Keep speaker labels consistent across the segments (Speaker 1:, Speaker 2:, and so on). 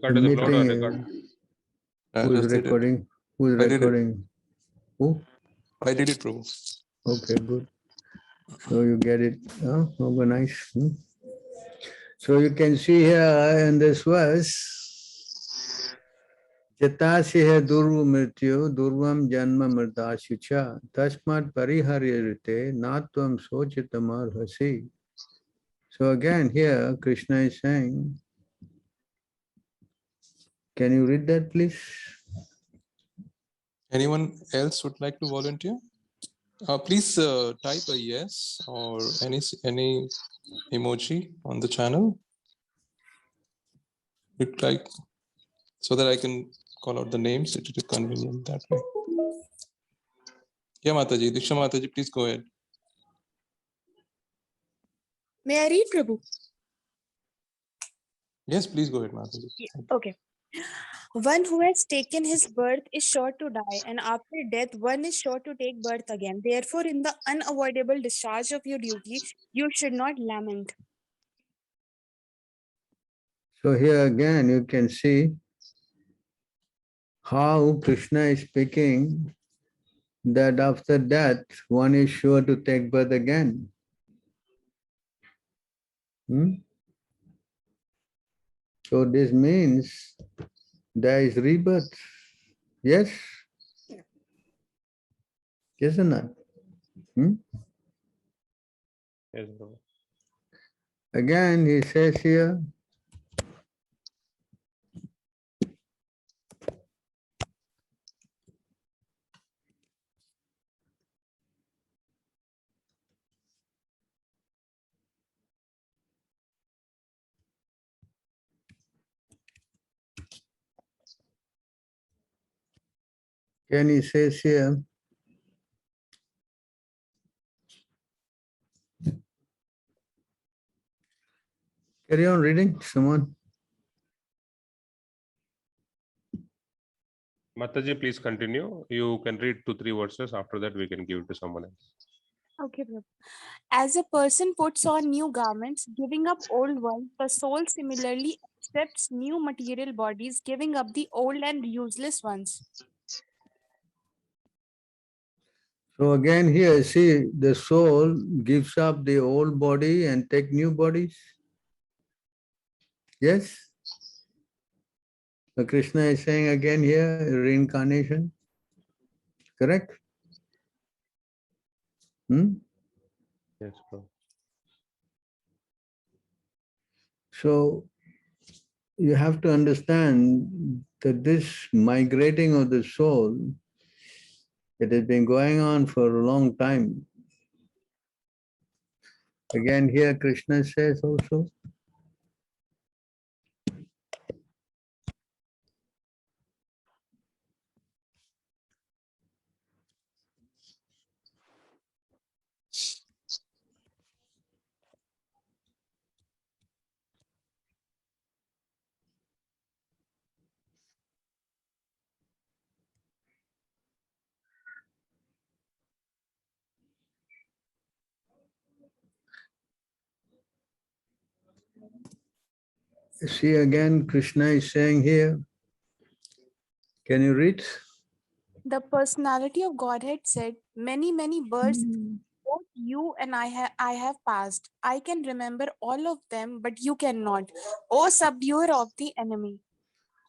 Speaker 1: record
Speaker 2: The
Speaker 1: is uploaded or
Speaker 2: meeting
Speaker 1: record?
Speaker 2: who is recording? Who is recording? Who?
Speaker 3: I did it, Prabhu.
Speaker 2: Okay, good. So you get it organized. So you can see here in this verse, Jatasya durva mrityu durvam janma mridashucha tasmat pariharyarite natvam sochitamarhasi. So again here Krishna is saying, can you read that please?
Speaker 3: Anyone else would like to volunteer? Please type a yes or any emoji on the channel. Look like so that I can call out the names. It is convenient that way. Yeah, Mataji, Diksha Mataji, please go ahead.
Speaker 4: May I read, Prabhu?
Speaker 3: Yes, please go ahead, Mataji.
Speaker 4: Okay. One who has taken his birth is sure to die, and after death, one is sure to take birth again. Therefore, in the unavoidable discharge of your duty, you should not lament.
Speaker 2: So here again you can see how Krishna is speaking that after death one is sure to take birth again. So this means there is rebirth. Yes? Isn't it?
Speaker 1: Yes, Prabhu.
Speaker 2: Again he says here, carry on reading, someone.
Speaker 1: Mataji, please continue. You can read 2-3 verses. After that, we can give it to someone else.
Speaker 4: Okay, Prabhu. As a person puts on new garments, giving up old ones, the soul similarly accepts new material bodies, giving up the old and useless ones.
Speaker 2: So again here, see, the soul gives up the old body and take new bodies. Yes? So Krishna is saying again here, reincarnation. Correct?
Speaker 1: Yes, Prabhu.
Speaker 2: So you have to understand that this migrating of the soul, it has been going on for a long time. Again here Krishna says also, see again Krishna is saying here, can you read?
Speaker 4: The personality of Godhead said, many, many births, both you and I have passed. I can remember all of them, but you cannot. O subduer of the enemy.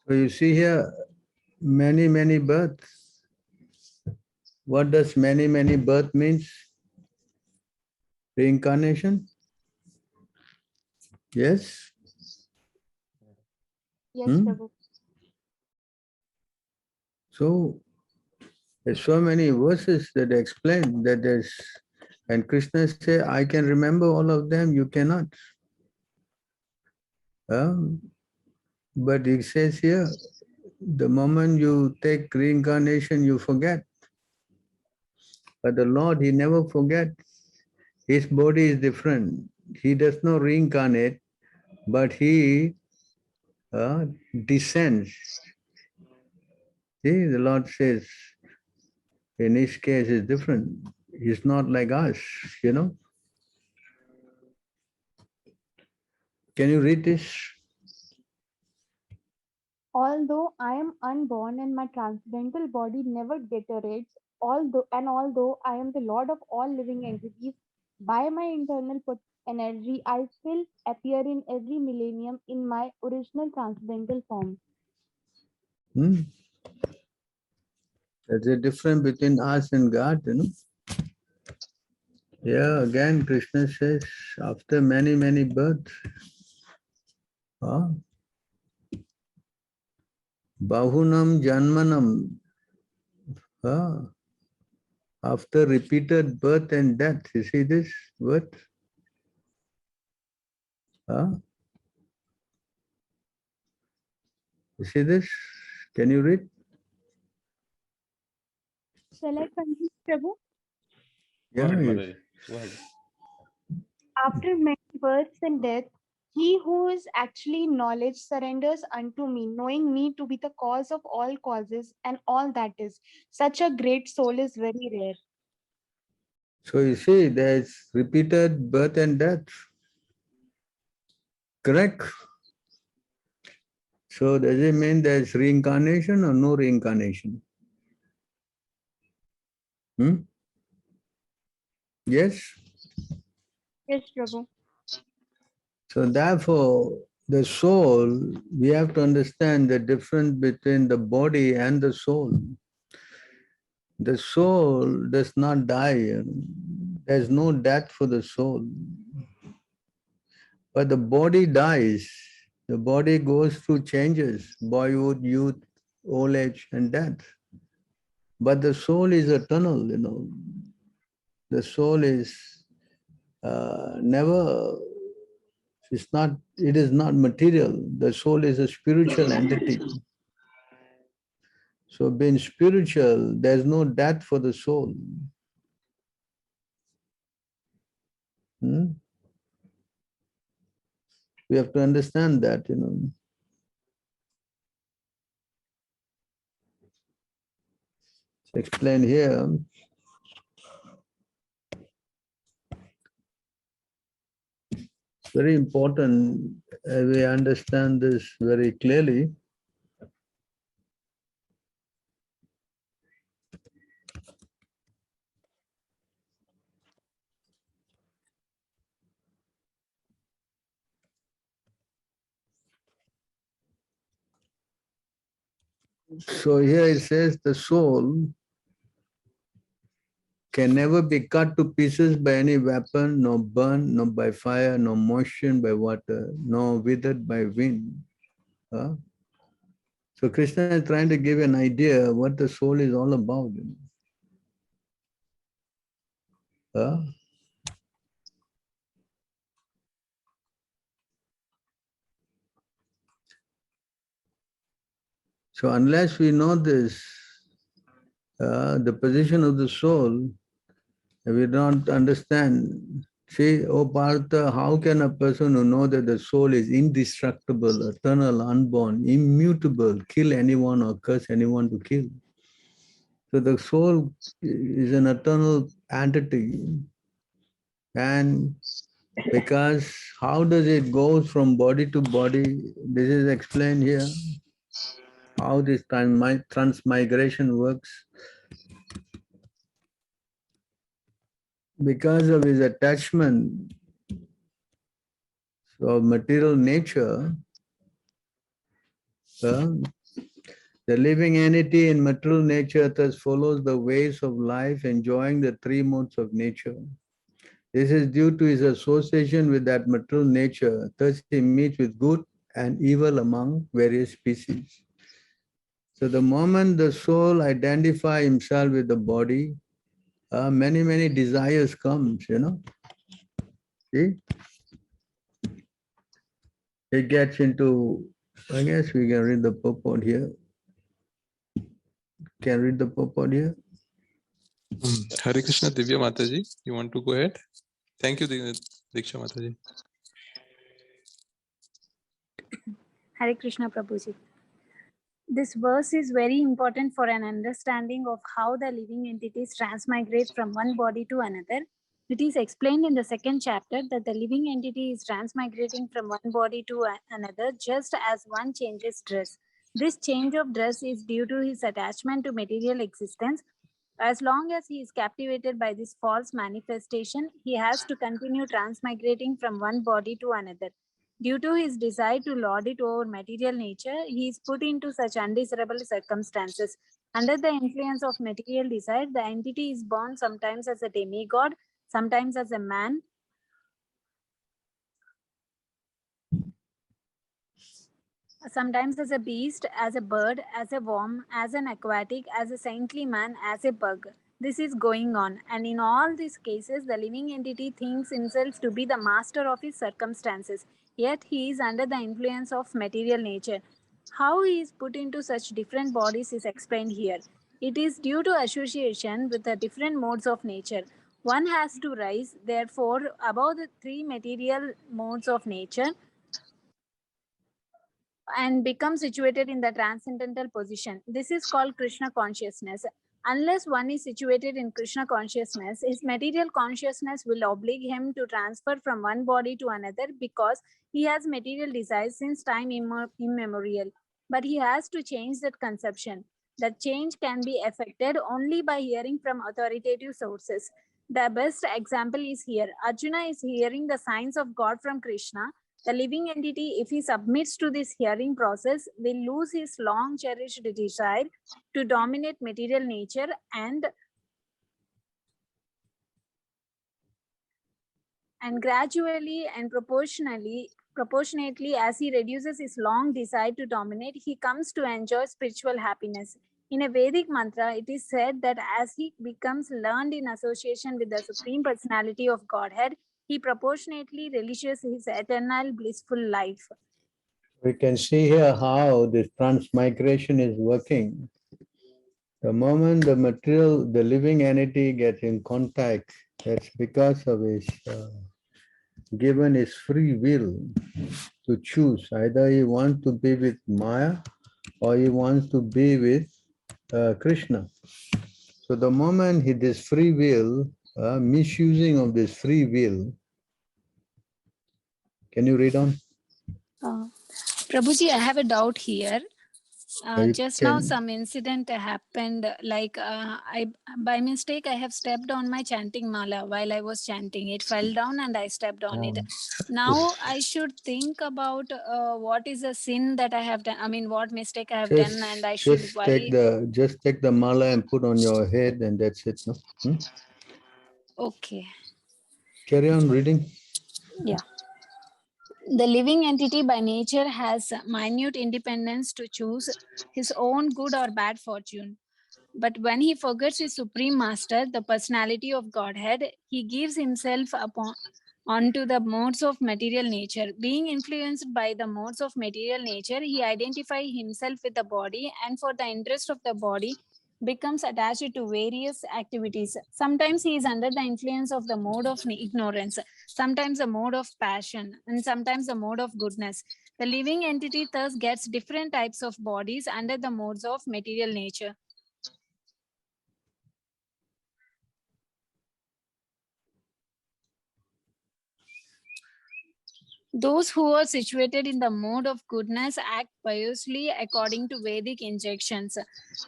Speaker 2: So you see here, many, many births. What does many, many birth means? Reincarnation? Yes?
Speaker 4: Yes, Prabhu.
Speaker 2: So, there's so many verses that explain that there's, and Krishna say, I can remember all of them, you cannot. But he says here, the moment you take reincarnation, you forget. But the Lord, he never forgets. His body is different. He does not reincarnate, but he descends. See, the Lord says, in his case is different. He's not like us, you know. Can you read this?
Speaker 4: Although I am unborn and my transcendental body never deteriorates, although I am the Lord of all living entities, by my internal energy, I still appear in every millennium in my original transcendental form.
Speaker 2: Hmm? There's a difference between us and God, you know. Yeah, again, Krishna says, after many, many births, Bahunam Janmanam, after repeated birth and death, you see this word? You see this? Can you read?
Speaker 4: Shall I continue, Prabhu?
Speaker 1: Go
Speaker 2: Yeah,
Speaker 1: ahead,
Speaker 2: yes.
Speaker 1: Mataji. Go ahead.
Speaker 4: After many births and death, he who is actually knowledge surrenders unto me, knowing me to be the cause of all causes and all that is. Such a great soul is very rare.
Speaker 2: So you see, there's repeated birth and death. Correct? So does it mean there's reincarnation or no reincarnation? Yes?
Speaker 4: Yes, Prabhu.
Speaker 2: So therefore, the soul, we have to understand the difference between the body and the soul. The soul does not die. There's no death for the soul. But the body dies. The body goes through changes, boyhood, youth, old age, and death. But the soul is eternal, you know. The soul is never, it is not material. The soul is a spiritual entity. So being spiritual, there's no death for the soul. We have to understand that, you know. It's explained here. It's very important we understand this very clearly. So here it says the soul can never be cut to pieces by any weapon, nor burned, nor by fire, nor moistened by water, nor withered by wind. So Krishna is trying to give an idea what the soul is all about. You know? So unless we know this, the position of the soul, we don't understand. See, oh Partha, how can a person who knows that the soul is indestructible, eternal, unborn, immutable, kill anyone or curse anyone to kill? So the soul is an eternal entity. And because how does it go from body to body? This is explained here, how this transmigration works. Because of his attachment of material nature, the living entity in material nature thus follows the ways of life, enjoying the three modes of nature. This is due to his association with that material nature. Thus he meets with good and evil among various species. So the moment the soul identifies himself with the body, many desires comes, you know. See? It gets into, I guess we can read the purport here. Can read the purport here?
Speaker 3: Hare Krishna, Divya Mataji, you want to go ahead? Thank you, Diksha Mataji.
Speaker 5: Hare Krishna Prabhuji. This verse is very important for an understanding of how the living entities transmigrate from one body to another. It is explained in the second chapter that the living entity is transmigrating from one body to another just as one changes dress. This change of dress is due to his attachment to material existence. As long as he is captivated by this false manifestation, he has to continue transmigrating from one body to another. Due to his desire to lord it over material nature, he is put into such undesirable circumstances. Under the influence of material desire, the entity is born sometimes as a demigod, sometimes as a man, sometimes as a beast, as a bird, as a worm, as an aquatic, as a saintly man, as a bug. This is going on, and in all these cases, the living entity thinks himself to be the master of his circumstances, yet he is under the influence of material nature. How he is put into such different bodies is explained here. It is due to association with the different modes of nature. One has to rise, therefore, above the three material modes of nature and become situated in the transcendental position. This is called Krishna consciousness. Unless one is situated in Krishna consciousness, his material consciousness will oblige him to transfer from one body to another because he has material desires since time immemorial. But he has to change that conception. That change can be effected only by hearing from authoritative sources. The best example is here. Arjuna is hearing the signs of God from Krishna. The living entity, if he submits to this hearing process, will lose his long cherished desire to dominate material nature and gradually and proportionately as he reduces his long desire to dominate, he comes to enjoy spiritual happiness. In a Vedic mantra, it is said that as he becomes learned in association with the Supreme Personality of Godhead, he proportionately relishes his eternal blissful life.
Speaker 2: We can see here how this transmigration is working. The moment the living entity gets in contact, that's because of his given his free will to choose. Either he wants to be with Maya or he wants to be with Krishna. So the moment this free will, misusing of this free will, can you read on?
Speaker 5: Prabhuji, I have a doubt here.
Speaker 2: You
Speaker 5: Just now
Speaker 2: can-
Speaker 5: some incident happened, like I by mistake I have stepped on my chanting mala while I was chanting. It fell down and I stepped on it. Now I should think about what is a sin that I have done. I mean, what mistake I have done, and I should worry.
Speaker 2: Just take the mala and put on your head, and that's it. No?
Speaker 5: Okay.
Speaker 2: Carry on reading.
Speaker 5: Yeah. The living entity by nature has minute independence to choose his own good or bad fortune. But when he forgets his supreme master, the personality of Godhead, he gives himself onto the modes of material nature. Being influenced by the modes of material nature, he identifies himself with the body and for the interest of the body, becomes attached to various activities. Sometimes he is under the influence of the mode of ignorance, sometimes the mode of passion, and sometimes the mode of goodness. The living entity thus gets different types of bodies under the modes of material nature. Those who are situated in the mode of goodness act piously according to Vedic injunctions.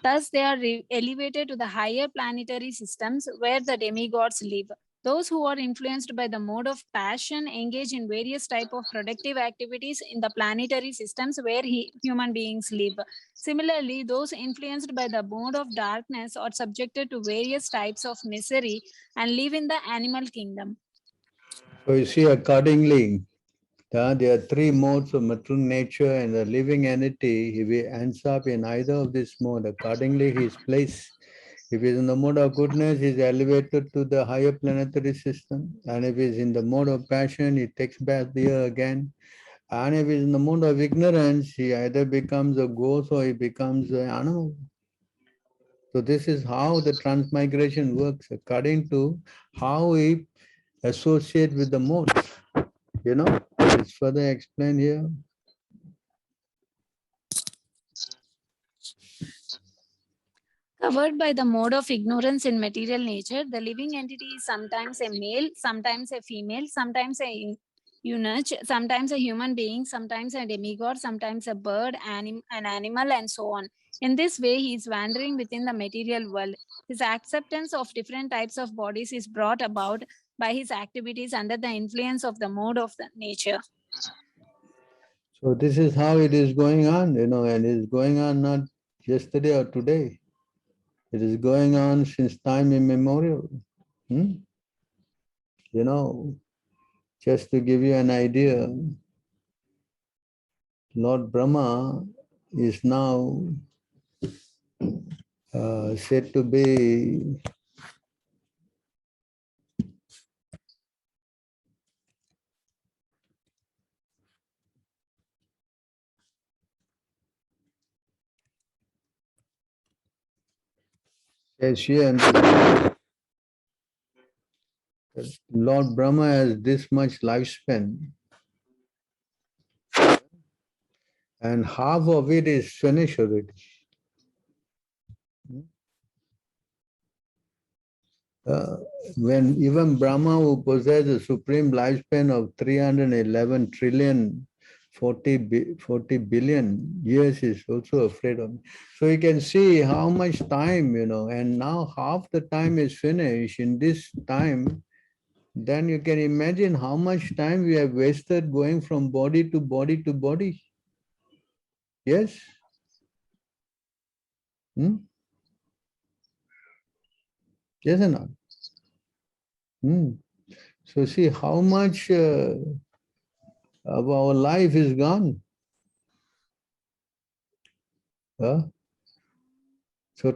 Speaker 5: Thus, they are elevated to the higher planetary systems where the demigods live. Those who are influenced by the mode of passion engage in various types of productive activities in the planetary systems where human beings live. Similarly, those influenced by the mode of darkness are subjected to various types of misery and live in the animal kingdom.
Speaker 2: So you see, accordingly, there are three modes of material nature, and the living entity, if he ends up in either of this mode, accordingly he is placed. If he is in the mode of goodness, he is elevated to the higher planetary system. And if he is in the mode of passion, he takes back the earth again. And if he is in the mode of ignorance, he either becomes a ghost or he becomes an animal. So this is how the transmigration works, according to how we associate with the modes. You know, it's further explained here.
Speaker 5: Covered by the mode of ignorance in material nature, the living entity is sometimes a male, sometimes a female, sometimes a eunuch, sometimes a human being, sometimes a demigod, sometimes a bird, an animal, and so on. In this way, he is wandering within the material world. His acceptance of different types of bodies is brought about by his activities under the influence of the mode of the nature.
Speaker 2: So this is how it is going on, and it's going on not yesterday or today. It is going on since time immemorial. Just to give you an idea, Lord Brahma is now said to be says here, Lord Brahma has this much lifespan, and half of it is finished already. When even Brahma, who possesses a supreme lifespan of 311 trillion 40 billion years, is also afraid of me. So you can see how much time, and now half the time is finished in this time. Then you can imagine how much time we have wasted going from body to body to body. Yes? Yes or not? So see how much of our life is gone. So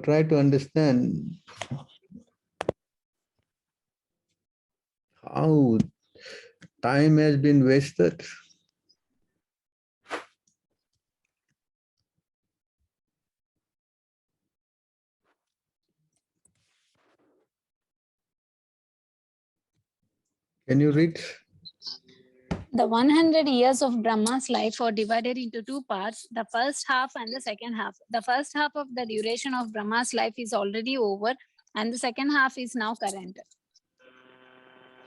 Speaker 2: try to understand how time has been wasted. Can you read?
Speaker 5: The 100 years of Brahma's life are divided into two parts, the first half and the second half. The first half of the duration of Brahma's life is already over, and the second half is now current.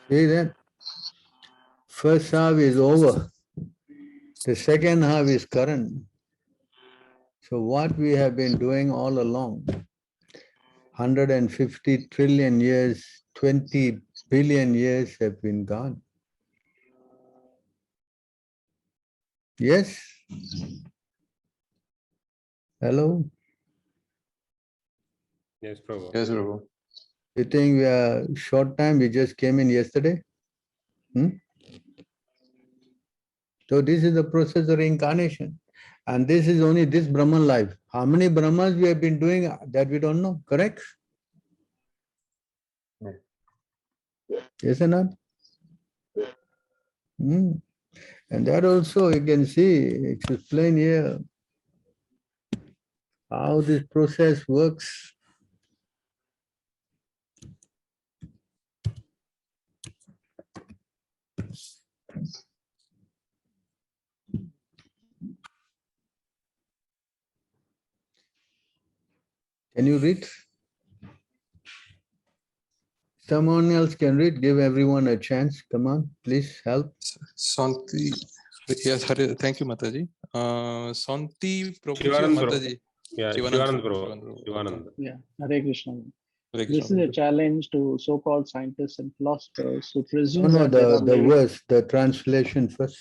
Speaker 2: See that? First half is over. The second half is current. So what we have been doing all along, 150 trillion years, 20 billion years have been gone. Yes? Hello?
Speaker 1: Yes, Prabhu.
Speaker 3: Yes, Prabhu.
Speaker 2: You think we are short time, we just came in yesterday? So this is the process of reincarnation. And this is only this Brahman life. How many Brahmas we have been doing that we don't know, correct?
Speaker 3: Right.
Speaker 2: Yes or not? And that also you can see, it's explained here, how this process works. Can you read? Someone else can read, give everyone a chance. Come on, please help.
Speaker 3: Santi. Yes, Hare, thank you, Mataji. Santi Prabhuji,
Speaker 1: Shivanand Prabhu.
Speaker 3: Mataji.
Speaker 1: Yeah, Shivanand Prabhu. Shivanand.
Speaker 6: Yeah, Hare Krishna.
Speaker 3: Hare
Speaker 6: This is
Speaker 3: Krishna.
Speaker 6: a challenge to so-called scientists and philosophers who presume
Speaker 2: No,
Speaker 6: that there are
Speaker 2: the verse, the translation first.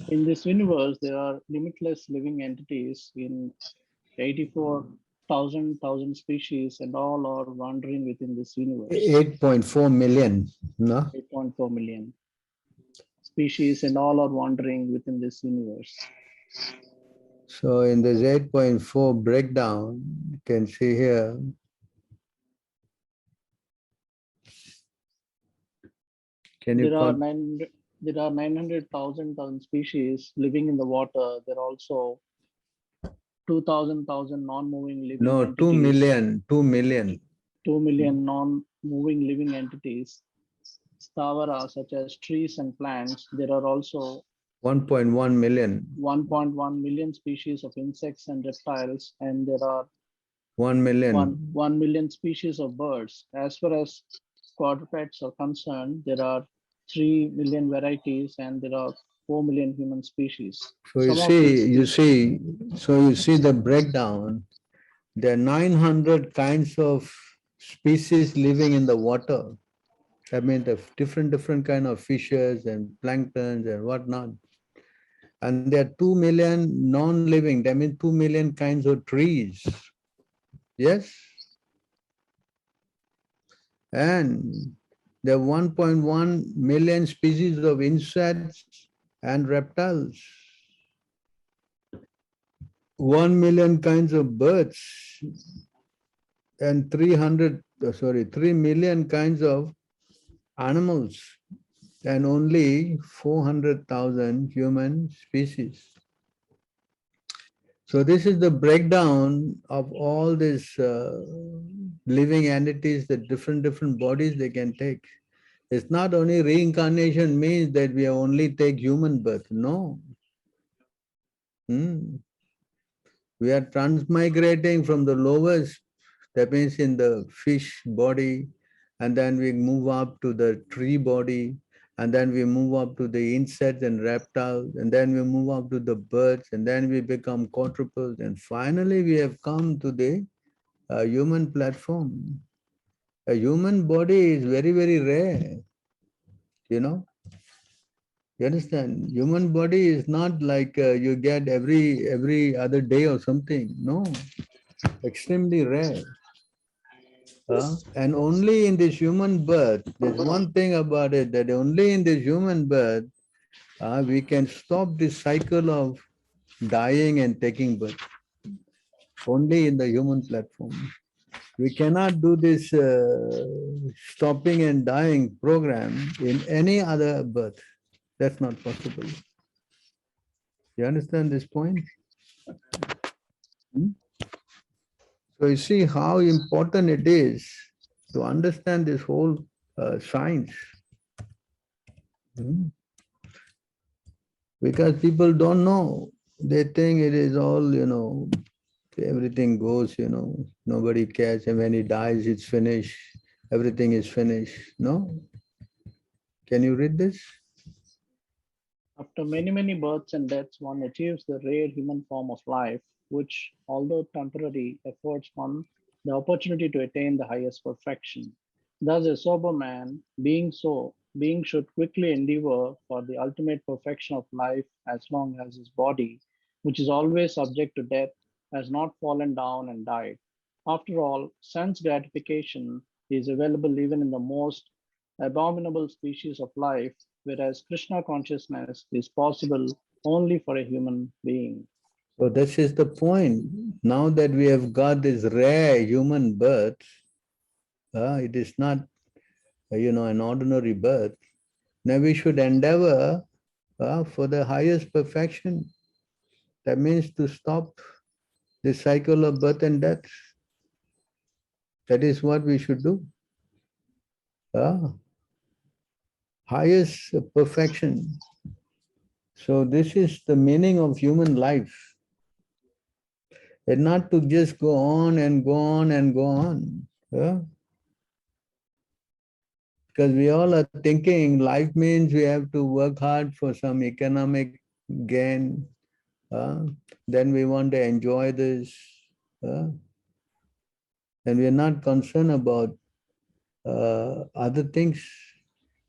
Speaker 6: in this universe there are limitless living entities in 84,000 species, and all are wandering within this universe.
Speaker 2: 8.4 million, no?
Speaker 6: 8.4 million species, and all are wandering within this universe.
Speaker 2: So in this 8.4 breakdown, you can see here, can you
Speaker 6: There are 900,000 species living in the water. There are also 2,000 non-moving living
Speaker 2: no,
Speaker 6: entities.
Speaker 2: 2 million, 2 million.
Speaker 6: 2 million non-moving living entities. Stavara, such as trees and plants. There are also
Speaker 2: 1.1 million.
Speaker 6: 1.1 million species of insects and reptiles, and there are
Speaker 2: 1 million.
Speaker 6: 1 million species of birds. As far as quadrupeds are concerned, there are 3 million varieties and there are 4 million human species.
Speaker 2: So you
Speaker 6: Some of these
Speaker 2: see the breakdown. There are 900 kinds of species living in the water. That means the different kind of fishes and planktons and whatnot. And there are 2 million non-living, that means 2 million kinds of trees. Yes? And there are 1.1 million species of insects and reptiles. 1 million kinds of birds and 3 million kinds of animals and only 400,000 human species. So this is the breakdown of all these living entities, the different bodies they can take. It's not only reincarnation means that we only take human birth. No. We are transmigrating from the lowest, that means in the fish body, and then we move up to the tree body, and then we move up to the insects and reptiles, and then we move up to the birds, and then we become quadruples, and finally we have come to the human platform. A human body is very, very rare, you know. You understand? Human body is not like you get every other day or something. No, extremely rare. And only in this human birth, there's one thing about it, that only in this human birth, we can stop this cycle of dying and taking birth. Only in the human platform. We cannot do this stopping and dying program in any other birth. That's not possible. You understand this point? So you see how important it is to understand this whole science. Because people don't know. They think it is all, everything goes, nobody cares. And when he dies, it's finished. Everything is finished. No? Can you read this?
Speaker 6: After many births and deaths, one achieves the rare human form of life, which, although temporary, affords one the opportunity to attain the highest perfection. Thus, a sober man, being should quickly endeavor for the ultimate perfection of life as long as his body, which is always subject to death, has not fallen down and died. After all, sense gratification is available even in the most abominable species of life, whereas Krishna consciousness is possible only for a human being.
Speaker 2: So this is the point. Now that we have got this rare human birth, it is not, an ordinary birth. Now we should endeavor for the highest perfection. That means to stop the cycle of birth and death. That is what we should do. Highest perfection. So this is the meaning of human life. And not to just go on and go on and go on. Because we all are thinking life means we have to work hard for some economic gain. Then we want to enjoy this. And we are not concerned about other things.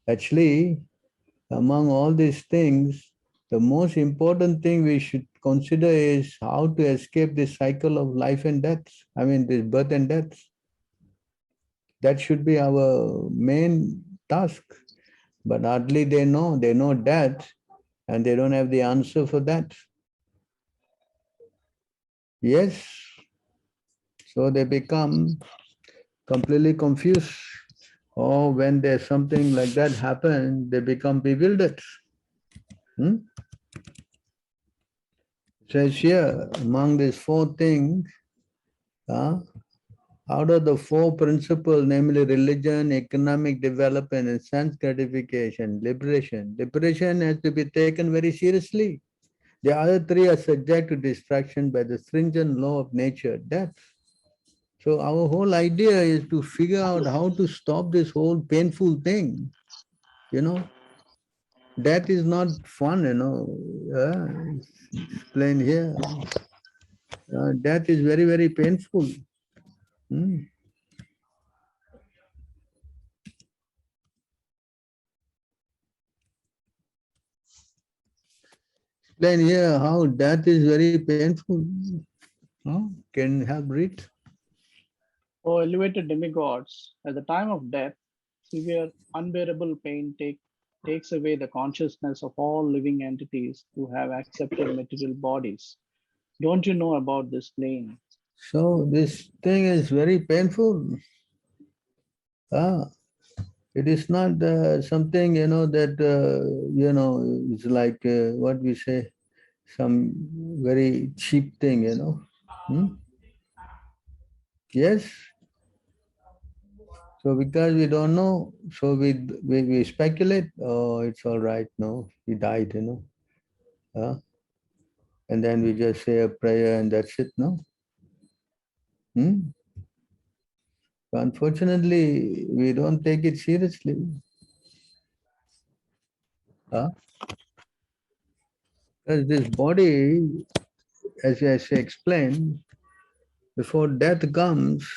Speaker 2: Actually, among all these things, the most important thing we should consider is how to escape this cycle of life and death. I mean, this birth and death. That should be our main task. But hardly they know death, and they don't have the answer for that. Yes. So they become completely confused. Or when there's something like that happen, they become bewildered. Says here, among these four things, out of the four principles, namely religion, economic development, and sense gratification, liberation has to be taken very seriously. The other three are subject to distraction by the stringent law of nature, death. So our whole idea is to figure out how to stop this whole painful thing, Death is not fun, Explain here. Death is very, very painful. Hmm. Explain here how death is very painful. Can you help read?
Speaker 6: O elevated demigods, at the time of death, severe, unbearable pain takes away the consciousness of all living entities who have accepted material bodies. Don't you know about this plane?
Speaker 2: So this thing is very painful. It is not something, that, it's like what we say, some very cheap thing, Yes. So because we don't know, so we speculate, oh, it's all right, no, he died, and then we just say a prayer and that's it, no? Unfortunately, we don't take it seriously. Because this body, as I explained, before death comes,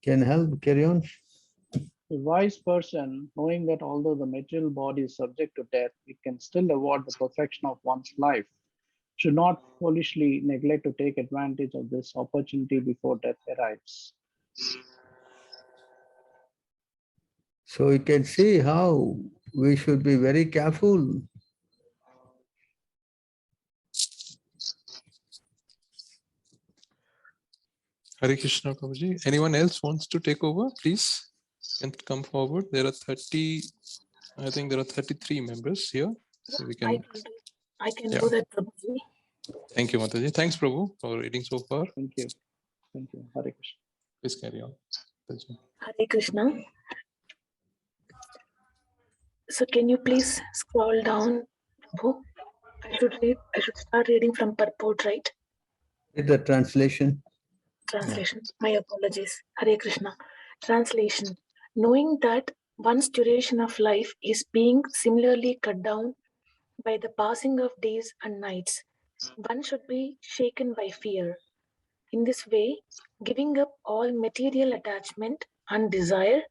Speaker 2: can help carry on.
Speaker 6: A wise person, knowing that although the material body is subject to death, it can still award the perfection of one's life, should not foolishly neglect to take advantage of this opportunity before death arrives.
Speaker 2: So you can see how we should be very careful.
Speaker 3: Hare Krishna, Prabhuji. Anyone else wants to take over, please? Can come forward. There are 30, I think there are 33 members here. So we can.
Speaker 7: I can do that, Prabhuji.
Speaker 3: Thank you, Mataji. Thanks, Prabhu, for reading so far.
Speaker 6: Thank you. Thank you. Hare Krishna.
Speaker 3: Please carry on.
Speaker 7: Hare Krishna. So can you please scroll down, Prabhu? I should start reading from purport, right?
Speaker 2: Read the translation.
Speaker 7: Translation. My apologies. Hare Krishna. Translation. Knowing that one's duration of life is being similarly cut down by the passing of days and nights, one should be shaken by fear. In this way, giving up all material attachment and desire,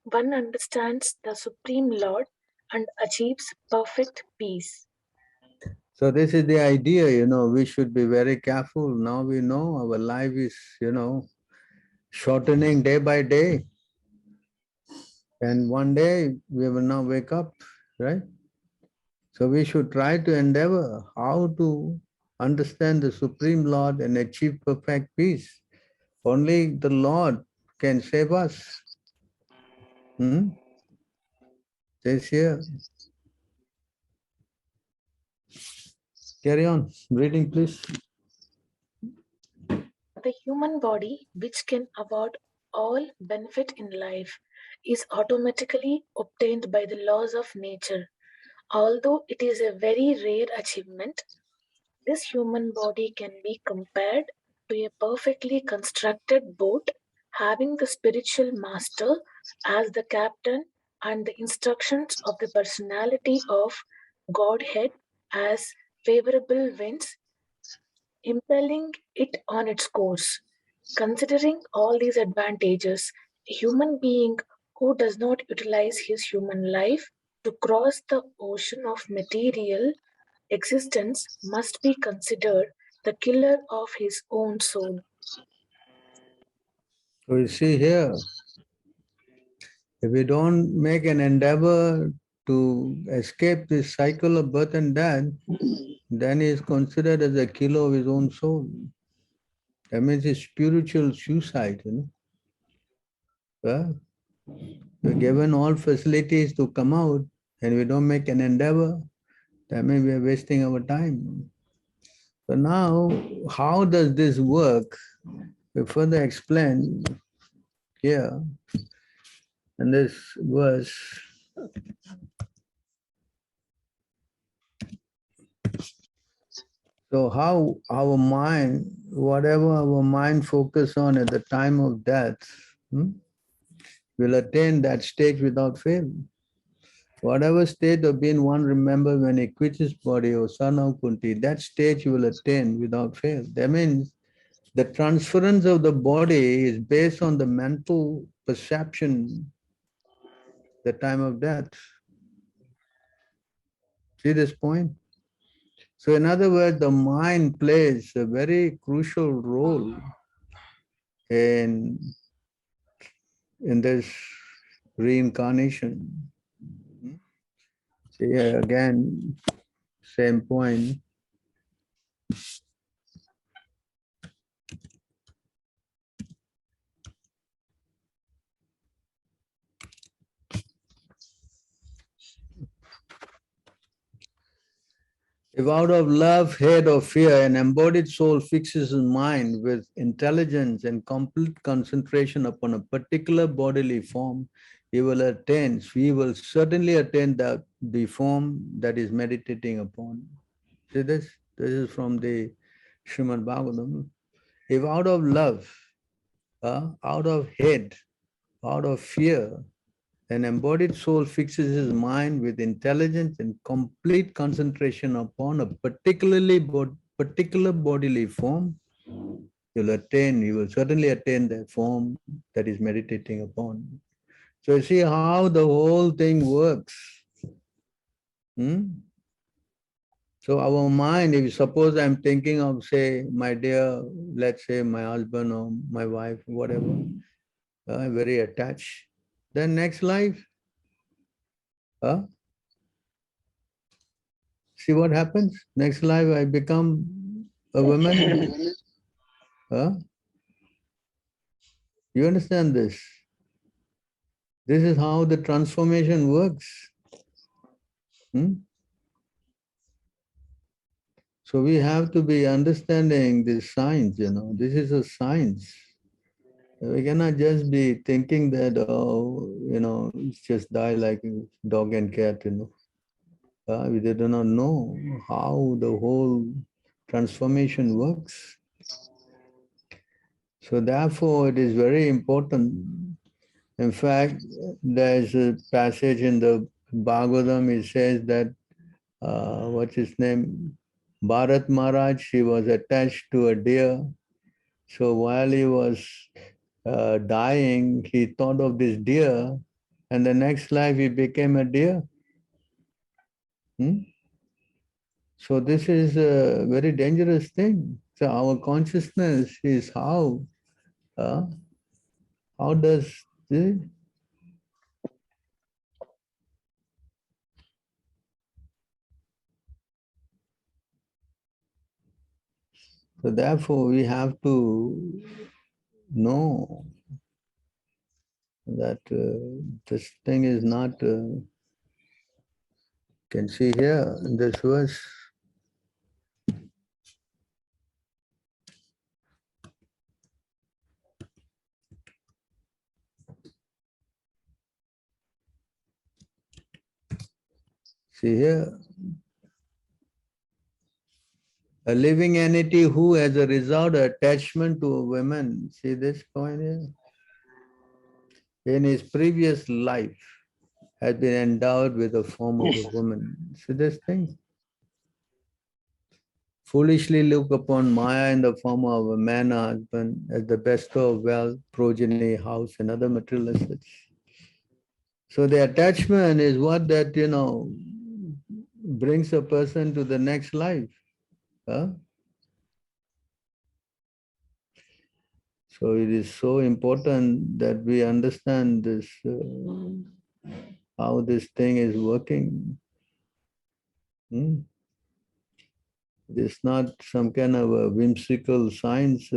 Speaker 7: one understands the Supreme Lord and achieves perfect peace.
Speaker 2: So this is the idea, we should be very careful. Now we know our life is, shortening day by day. And one day we will now wake up, right? So we should try to endeavor how to understand the Supreme Lord and achieve perfect peace. Only the Lord can save us. Says here. Carry on, reading please.
Speaker 7: The human body, which can award all benefit in life, is automatically obtained by the laws of nature. Although it is a very rare achievement, this human body can be compared to a perfectly constructed boat having the spiritual master as the captain and the instructions of the personality of Godhead as favorable winds, impelling it on its course. Considering all these advantages, a human being who does not utilize his human life to cross the ocean of material existence must be considered the killer of his own soul.
Speaker 2: So you see here, if we don't make an endeavor to escape this cycle of birth and death, then he is considered as a killer of his own soul. That means it's spiritual suicide, Well, we're given all facilities to come out and we don't make an endeavor, that means we are wasting our time. So now, how does this work? We further explain here in this verse. So how our mind, whatever our mind focus on at the time of death, will attain that stage without fail. Whatever state of being one remember when he quits his body or son of Kunti, that stage he will attain without fail. That means the transference of the body is based on the mental perception, the time of death. See this point? So in other words, the mind plays a very crucial role in this reincarnation. See here again, same point. If out of love, hate, or fear, an embodied soul fixes his mind with intelligence and complete concentration upon a particular bodily form, he will certainly attain the form that is meditating upon. See this? This is from the Srimad Bhagavatam. If out of love, out of hate, out of fear, an embodied soul fixes his mind with intelligence and complete concentration upon a particular bodily form, he will certainly attain the form that is meditating upon. So you see how the whole thing works. So our mind, if suppose I'm thinking of, say, my dear, let's say my husband or my wife, whatever, very attached, then next life, see what happens? Next life I become a woman. You understand this? This is how the transformation works. So we have to be understanding this science, this is a science. We cannot just be thinking that, it's just die like dog and cat, we do not know how the whole transformation works. So therefore, it is very important. In fact, there is a passage in the Bhagavatam, it says that, what's his name? Bharat Maharaj, he was attached to a deer. So while he was dying, he thought of this deer, and the next life he became a deer. So this is a very dangerous thing. So our consciousness is how does this? So therefore we have to know that this thing is not, can see here in this verse. See here, a living entity who has a result attachment to a woman. See this point here? In his previous life has been endowed with a form of a woman. See this thing? Foolishly look upon Maya in the form of a man or husband as the bestower of wealth, progeny, house, and other material assets. So the attachment is what that, brings a person to the next life. So it is so important that we understand this, how this thing is working. It's not some kind of a whimsical science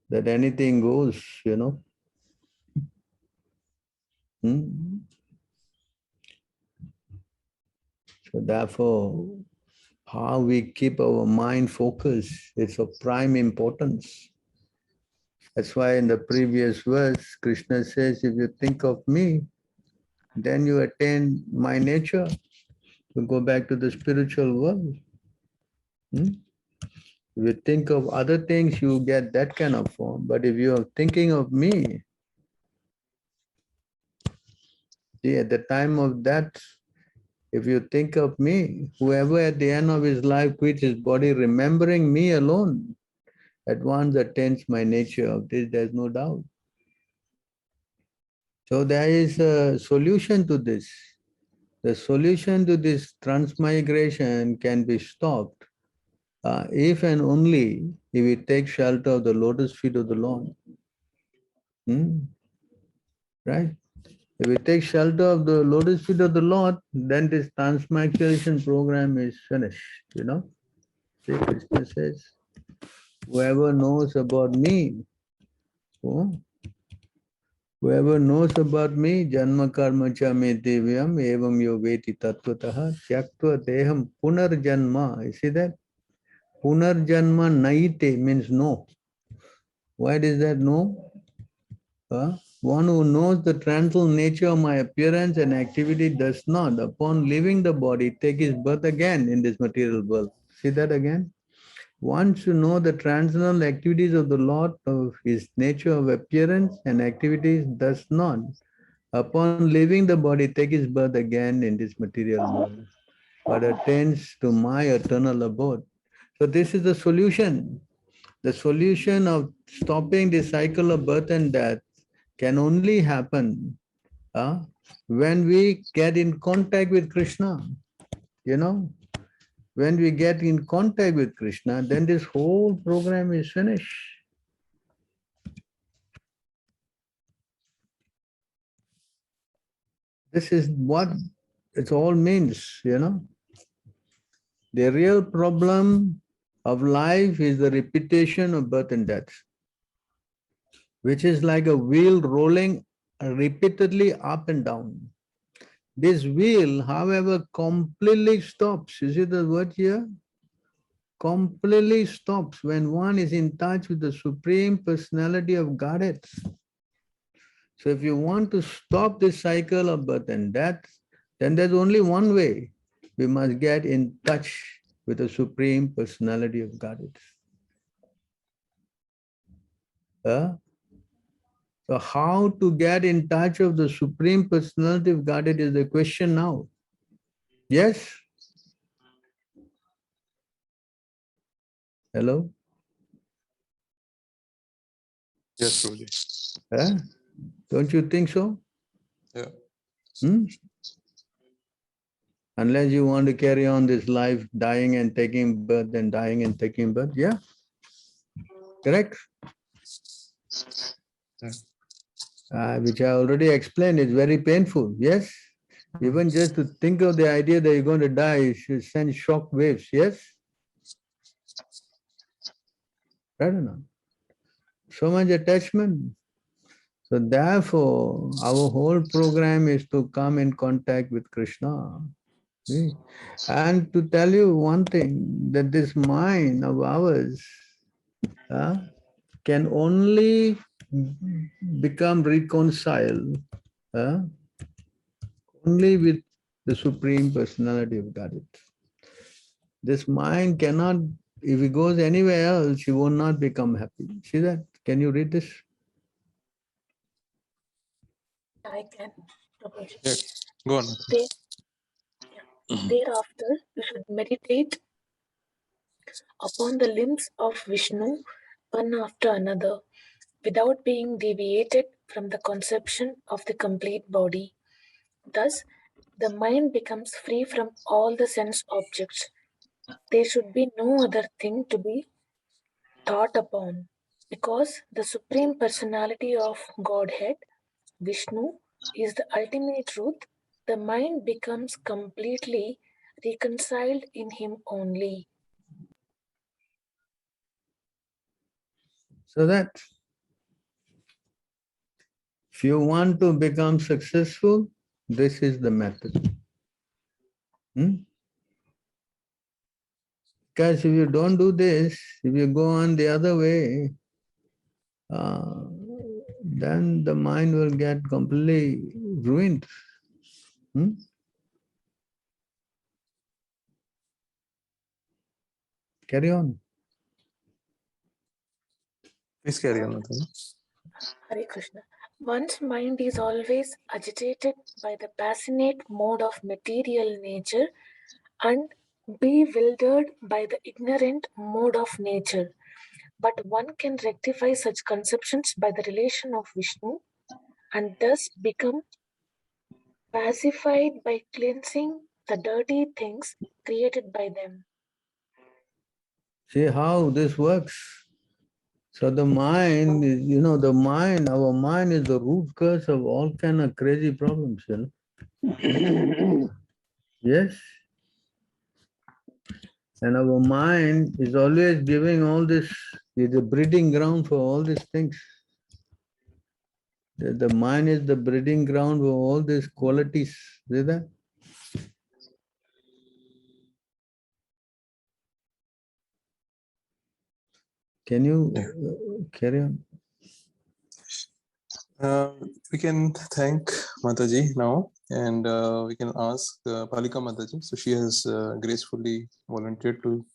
Speaker 2: that anything goes, So therefore, how we keep our mind focused is of prime importance. That's why in the previous verse, Krishna says, if you think of me, then you attain my nature. You go back to the spiritual world. Hmm? If you think of other things, you get that kind of form. But if you are thinking of me, see, at the time of that, if you think of me, whoever at the end of his life quits his body, remembering me alone, at once attains my nature. Of this, there's no doubt. So there is a solution to this. The solution to this transmigration can be stopped if and only if we take shelter of the lotus feet of the Lord. Right? If we take shelter of the lotus feet of the Lord, then this transmigration program is finished. You know, see, Krishna says, whoever knows about me, whoever knows about me, janma karma cha me divyam evam yo veti tattvataha tyaktva deham punarjanma. You see that? Punarjanma naite means no. Why is that no? One who knows the transcendental nature of my appearance and activity does not, upon leaving the body, take his birth again in this material world. See that again? Once you know the transcendental activities of the Lord, of his nature of appearance and activities, does not, upon leaving the body, take his birth again in this material world, but attains to my eternal abode. So this is the solution. The solution of stopping the cycle of birth and death can only happen when we get in contact with Krishna. You know, when we get in contact with Krishna, then this whole program is finished. This is what it all means, you know. The real problem of life is the repetition of birth and death, which is like a wheel rolling repeatedly up and down. This wheel, however, completely stops. You see the word here? Completely stops when one is in touch with the Supreme Personality of Godhead. So if you want to stop this cycle of birth and death, then there's only one way. We must get in touch with the Supreme Personality of Godhead. So how to get in touch of the Supreme Personality of Godhead is the question now. Yes? Hello?
Speaker 3: Yes, Prabhuji.
Speaker 2: Don't you think so?
Speaker 3: Yeah.
Speaker 2: Unless you want to carry on this life, dying and taking birth and dying and taking birth, yeah? Correct? Which I already explained, it's very painful, yes? Even just to think of the idea that you're going to die, should send shock waves, yes? Right or not? So much attachment. So therefore, our whole program is to come in contact with Krishna. See? And to tell you one thing, that this mind of ours can only become reconciled only with the Supreme Personality of Godhead. This mind cannot, if it goes anywhere else, it will not become happy. See that? Can you read this?
Speaker 7: I can. Prabhuji.
Speaker 3: Yeah. Go on.
Speaker 7: Thereafter, you should meditate upon the limbs of Vishnu one after another, without being deviated from the conception of the complete body. Thus, the mind becomes free from all the sense objects. There should be no other thing to be thought upon, because the Supreme Personality of Godhead, Vishnu, is the ultimate truth. The mind becomes completely reconciled in Him only.
Speaker 2: So that if you want to become successful, this is the method. Because if you don't do this, if you go on the other way, then the mind will get completely ruined. Hmm? Carry on.
Speaker 3: Please carry on, Mataji.
Speaker 7: Hare Krishna. One's mind is always agitated by the passionate mode of material nature and bewildered by the ignorant mode of nature. But one can rectify such conceptions by the relation of Vishnu and thus become pacified by cleansing the dirty things created by them.
Speaker 2: See how this works. So the mind, the mind, our mind is the root cause of all kind of crazy problems, Yes. And our mind is always giving all this, is the breeding ground for all these things. The mind is the breeding ground for all these qualities. See that? Can you carry on?
Speaker 3: We can thank Mataji now, and we can ask Palika Mataji. So she has gracefully volunteered to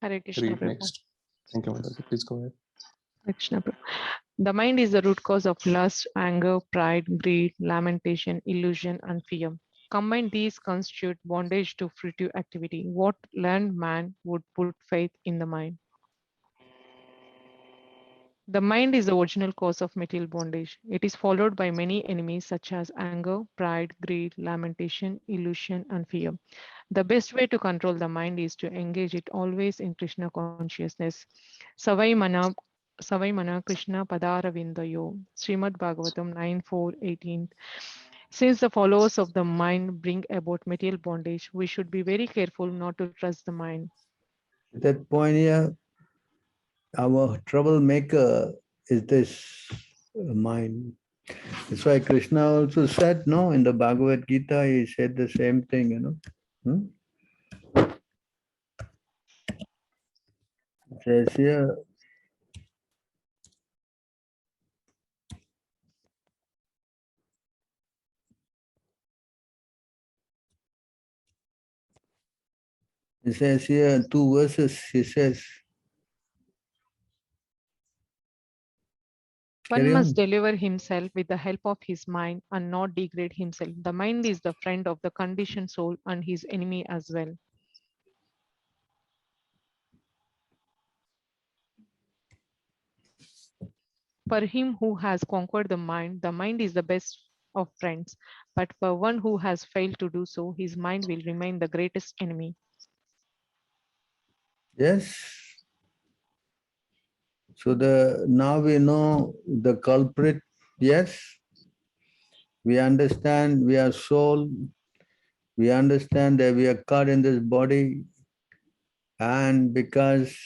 Speaker 8: Hare Krishna,
Speaker 3: read
Speaker 8: Prabhu.
Speaker 3: next. Thank you, Mataji. Please go ahead.
Speaker 8: Hare Krishna, Prabhu. The mind is the root cause of lust, anger, pride, greed, lamentation, illusion, and fear. Combine these constitute bondage to fruitive activity. What learned man would put faith in the mind? The mind is the original cause of material bondage. It is followed by many enemies such as anger, pride, greed, lamentation, illusion, and fear. The best way to control the mind is to engage it always in Krishna consciousness. Savai Mana Krishna Padara Vindayo. Srimad Bhagavatam 9:4-18. Since the followers of the mind bring about material bondage, we should be very careful not to trust the mind.
Speaker 2: At that point here, our troublemaker is this mind. That's why Krishna also said, no, in the Bhagavad Gita, he said the same thing, It says here, it says here, 2 verses, he says,
Speaker 8: One
Speaker 2: carry
Speaker 8: must
Speaker 2: on.
Speaker 8: deliver himself with the help of his mind and not degrade himself. The mind is the friend of the conditioned soul and his enemy as well. For him who has conquered the mind is the best of friends. But for one who has failed to do so, his mind will remain the greatest enemy.
Speaker 2: Yes. So now we know the culprit, yes. We understand we are soul. We understand that we are caught in this body. And because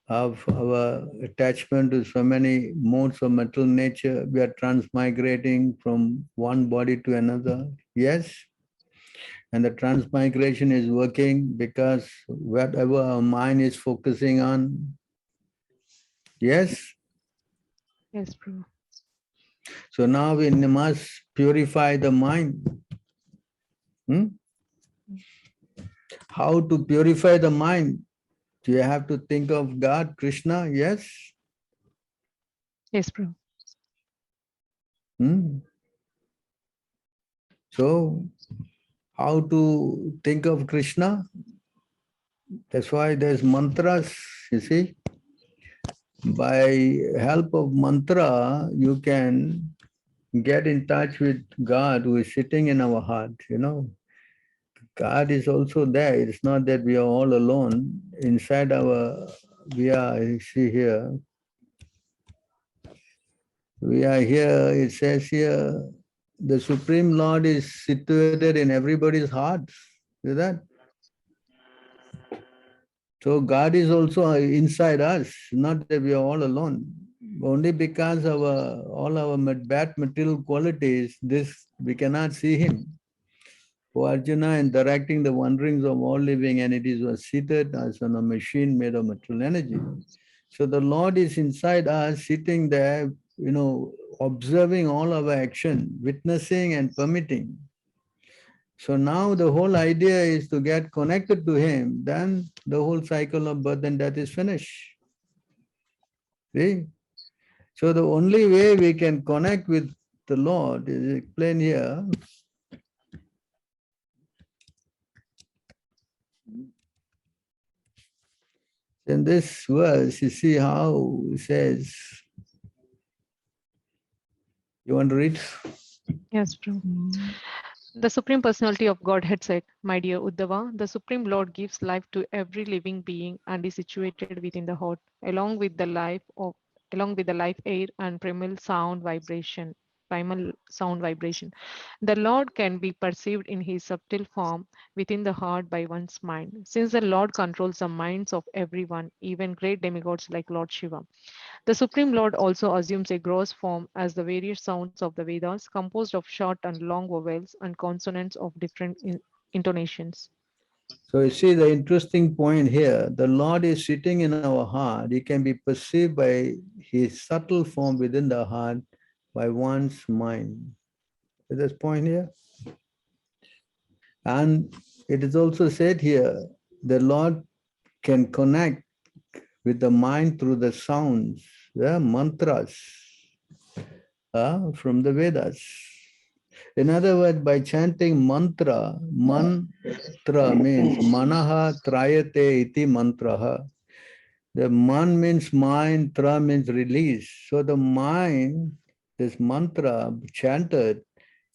Speaker 2: of our attachment to so many modes of material nature, we are transmigrating from one body to another. Yes. And the transmigration is working because whatever our mind is focusing on. Yes.
Speaker 8: Yes, Prabhu.
Speaker 2: So now we must purify the mind. How to purify the mind? Do you have to think of God, Krishna? Yes.
Speaker 8: Yes, Prabhu.
Speaker 2: So, how to think of Krishna? That's why there's mantras, you see. By help of mantra, you can get in touch with God who is sitting in our heart, God is also there. It's not that we are all alone. Inside we are, see here, we are here, it says here, the Supreme Lord is situated in everybody's hearts. See that? So God is also inside us, not that we are all alone. Only because of all our bad material qualities, we cannot see him. For Arjuna, in directing the wanderings of all living entities, was seated as on a machine made of material energy. So the Lord is inside us, sitting there, observing all our action, witnessing and permitting. So now the whole idea is to get connected to him, then the whole cycle of birth and death is finished. See? So the only way we can connect with the Lord is explained here. In this verse, you see how it says, you want to read?
Speaker 8: Yes, Prabhu. The Supreme Personality of Godhead said, "My dear Uddhava, the Supreme Lord gives life to every living being and is situated within the heart, along with the life air and primal sound vibration. The Lord can be perceived in his subtle form within the heart by one's mind. Since the Lord controls the minds of everyone, even great demigods like Lord Shiva. The Supreme Lord also assumes a gross form as the various sounds of the Vedas, composed of short and long vowels and consonants of different intonations."
Speaker 2: So you see the interesting point here, the Lord is sitting in our heart. He can be perceived by his subtle form within the heart by one's mind. Is this point here? And it is also said here, the Lord can connect with the mind through the sounds, the mantras from the Vedas. In other words, by chanting mantra means manaha trayate iti mantraha. The man means mind, tra means release. So the mind, this mantra chanted,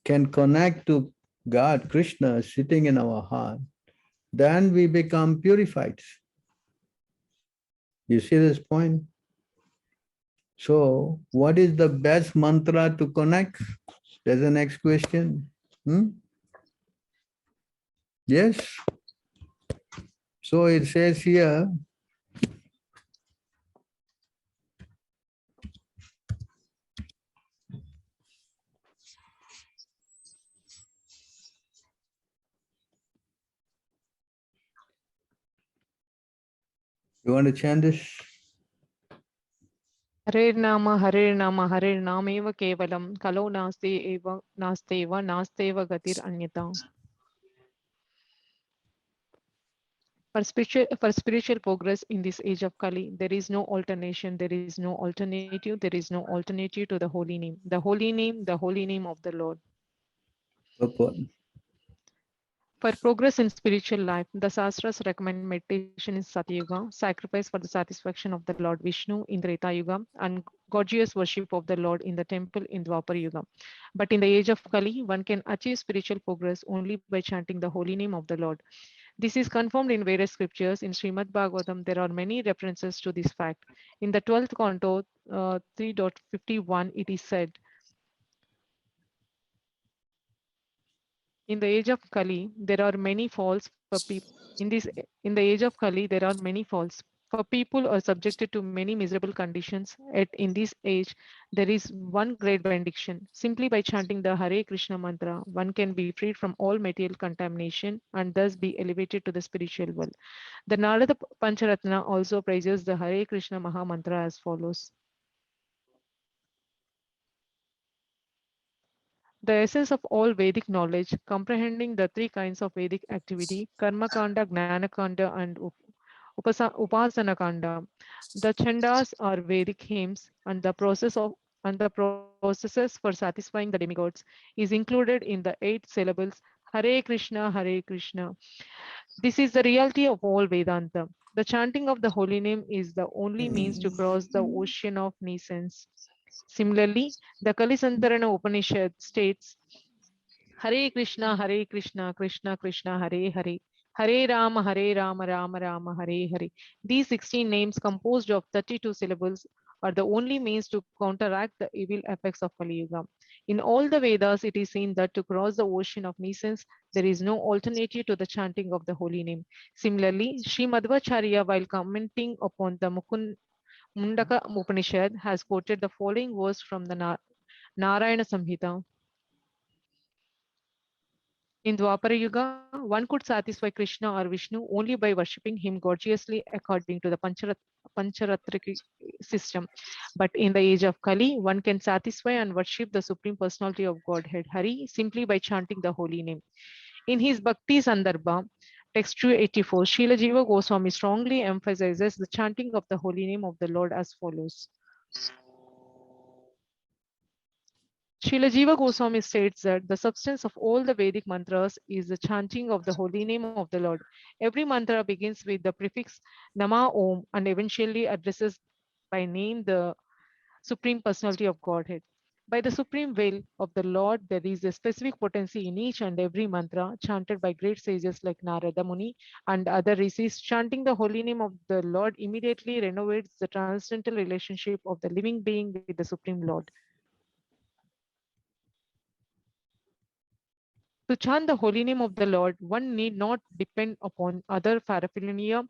Speaker 2: can connect to God, Krishna, sitting in our heart. Then we become purified. You see this point? So, what is the best mantra to connect? There's the next question. Yes. So it says here, you want to chant this?
Speaker 8: Harer Nama, Harer Nameva Kevalam, Kalo Nasteva Gatir Anyata. For spiritual progress in this age of Kali, there is no alternation, there is no alternative, there is no alternative to the holy name. The holy name of the Lord.
Speaker 2: Purport.
Speaker 8: For progress in spiritual life, the Sastras recommend meditation in Satyuga, sacrifice for the satisfaction of the Lord Vishnu in Treta Yuga, and gorgeous worship of the Lord in the temple in Dwapar Yuga. But in the age of Kali, one can achieve spiritual progress only by chanting the holy name of the Lord. This is confirmed in various scriptures. In Srimad Bhagavatam, there are many references to this fact. In the 12th canto, 3.51, it is said, in the age of Kali, there are many faults for people. In the age of Kali, there are many faults. For people are subjected to many miserable conditions. Yet in this age, there is one great benediction. Simply by chanting the Hare Krishna mantra, one can be freed from all material contamination and thus be elevated to the spiritual world. The Narada Pancharatna also praises the Hare Krishna Maha Mantra as follows. The essence of all Vedic knowledge, comprehending the three kinds of Vedic activity, Karma Kanda, Gnana Kanda, and Upasana Kanda. The chandas are Vedic hymns, and the processes for satisfying the demigods is included in the 8 syllables Hare Krishna, Hare Krishna. This is the reality of all Vedanta. The chanting of the holy name is the only means to cross the ocean of nescience. Similarly, the Kalisantarana Upanishad states, Hare Krishna, Krishna Krishna, Hare Hare, Hare Rama, Rama Rama, Hare Hare. These 16 names composed of 32 syllables are the only means to counteract the evil effects of Kali Yuga. In all the Vedas, it is seen that to cross the ocean of nescience, there is no alternative to the chanting of the holy name. Similarly, Sri Madhvacharya, while commenting upon the Mundaka Upanishad, has quoted the following verse from the Narayana Samhita. In Dwapara Yuga, one could satisfy Krishna or Vishnu only by worshipping him gorgeously according to the Pancharatrika system. But in the age of Kali, one can satisfy and worship the Supreme Personality of Godhead, Hari, simply by chanting the holy name. In his Bhakti Sandarbha, text 284, Srila Jiva Goswami strongly emphasizes the chanting of the holy name of the Lord as follows. Srila Jiva Goswami states that the substance of all the Vedic mantras is the chanting of the holy name of the Lord. Every mantra begins with the prefix Nama Om and eventually addresses by name the Supreme Personality of Godhead. By the supreme will of the Lord, there is a specific potency in each and every mantra chanted by great sages like Narada Muni and other rishis. Chanting the holy name of the Lord immediately renovates the transcendental relationship of the living being with the Supreme Lord. To chant the holy name of the Lord, one need not depend upon other paraphernalia,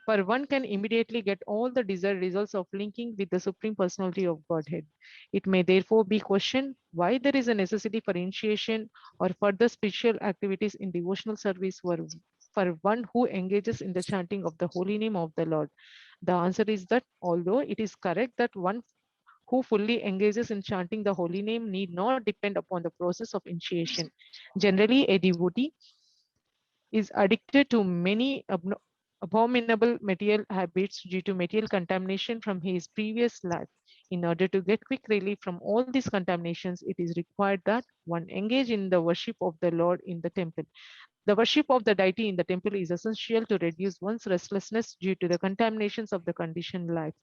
Speaker 8: for one can immediately get all the desired results of linking with the Supreme Personality of Godhead. It may therefore be questioned why there is a necessity for initiation or further spiritual activities in devotional service for one who engages in the chanting of the holy name of the Lord. The answer is that although it is correct that one who fully engages in chanting the holy name need not depend upon the process of initiation. Generally, a devotee is addicted to many abominable material habits due to material contamination from his previous life. In order to get quick relief from all these contaminations, it is required that one engage in the worship of the Lord in the temple. The worship of the deity in the temple is essential to reduce one's restlessness due to the contaminations of the conditioned life.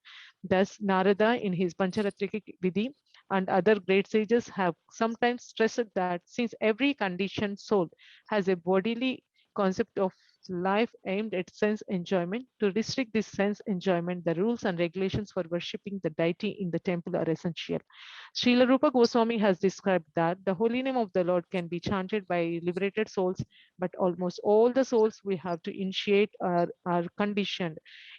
Speaker 8: Thus, Narada in his Pancharatrika Vidhi and other great sages have sometimes stressed that since every conditioned soul has a bodily concept of life aimed at sense enjoyment, to restrict this sense enjoyment, the rules and regulations for worshipping the deity in the temple are essential. Srila Rupa Goswami has described that the holy name of the Lord can be chanted by liberated souls, but almost all the souls we have to initiate are conditioned.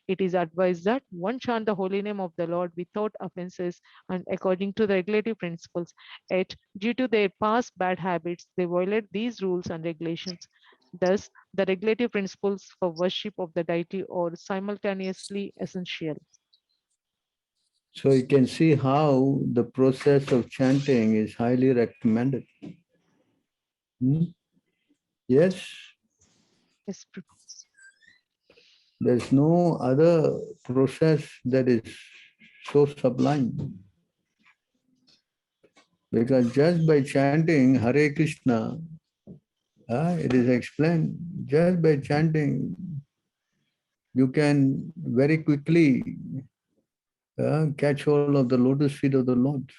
Speaker 8: It is advised that one chant the holy name of the Lord without offenses and according to the regulative principles. Yet, due to their past bad habits, they violate these rules and regulations. Thus, the regulative principles for worship of the deity are simultaneously essential.
Speaker 2: So you can see how the process of chanting is highly recommended. Yes?
Speaker 8: Yes, Prabhu.
Speaker 2: There's no other process that is so sublime. Because just by chanting Hare Krishna, it is explained, just by chanting, you can very quickly catch hold of the lotus feet of the Lord.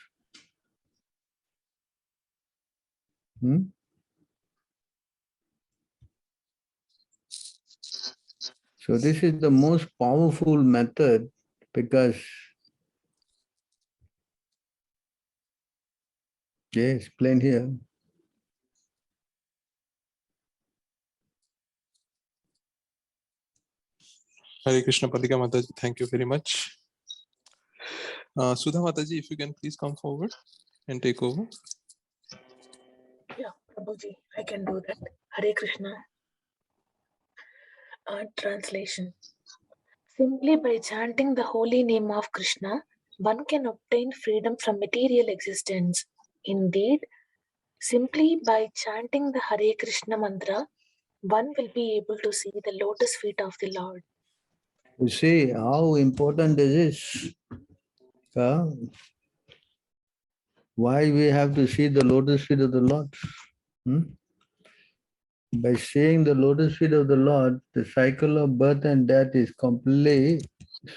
Speaker 2: So this is the most powerful method because, yes, plain here.
Speaker 3: Hare Krishna Padika Mataji, thank you very much. Sudha Mataji, if you can please come forward and take over.
Speaker 7: Yeah, Prabhuji, I can do that. Hare Krishna. Translation. Simply by chanting the holy name of Krishna, one can obtain freedom from material existence. Indeed, simply by chanting the Hare Krishna mantra, one will be able to see the lotus feet of the Lord.
Speaker 2: You see how important this is. Why we have to see the lotus feet of the Lord? By seeing the lotus feet of the Lord, the cycle of birth and death is completely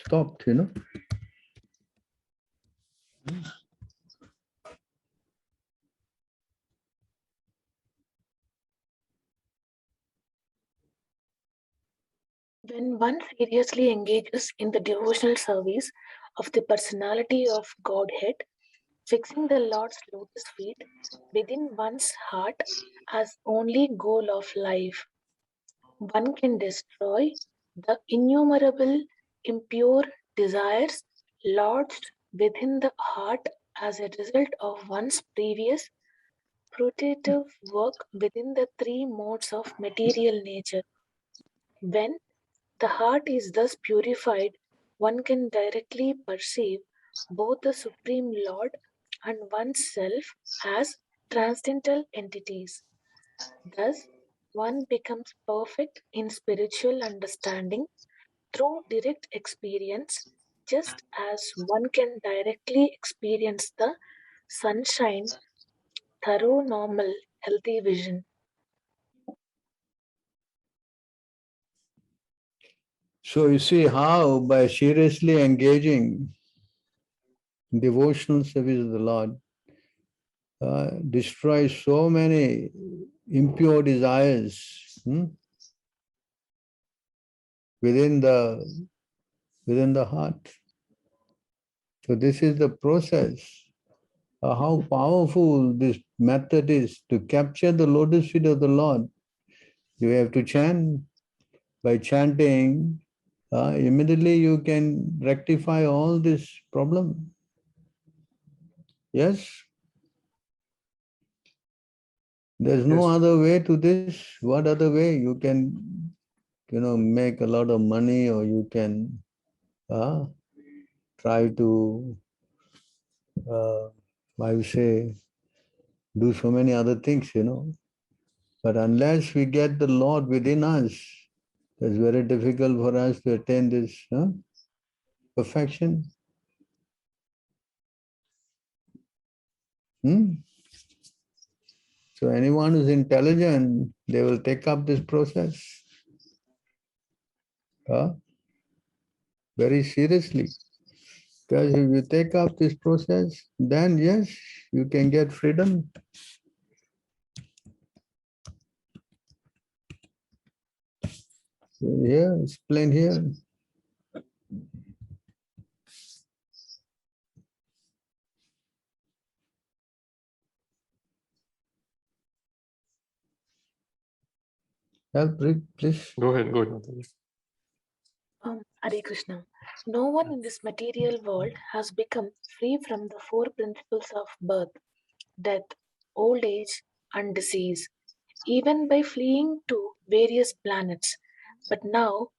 Speaker 2: stopped,
Speaker 7: When one seriously engages in the devotional service of the personality of Godhead, fixing the Lord's lotus feet within one's heart as only goal of life, one can destroy the innumerable impure desires lodged within the heart as a result of one's previous putative work within the three modes of material nature. When the heart is thus purified, one can directly perceive both the Supreme Lord and oneself as transcendental entities. Thus, one becomes perfect in spiritual understanding through direct experience, just as one can directly experience the sunshine, thorough, normal, healthy vision.
Speaker 2: So you see how by seriously engaging devotional service of the Lord destroys so many impure desires within the heart. So this is the process. How powerful this method is to capture the lotus feet of the Lord. You have to chant. By chanting, immediately you can rectify all this problem. Yes? There's no
Speaker 1: Yes.
Speaker 2: other way to this. What other way? You can, make a lot of money, or you can try to, I would say, do so many other things, But unless we get the Lord within us, it's very difficult for us to attain this perfection. So anyone who's intelligent, they will take up this process very seriously. Because if you take up this process, then yes, you can get freedom. Here, explain here. Help, please.
Speaker 3: Go ahead, Mataji.
Speaker 7: Hare Krishna. No one in this material world has become free from the four principles of birth, death, old age, and disease, even by fleeing to various planets. But now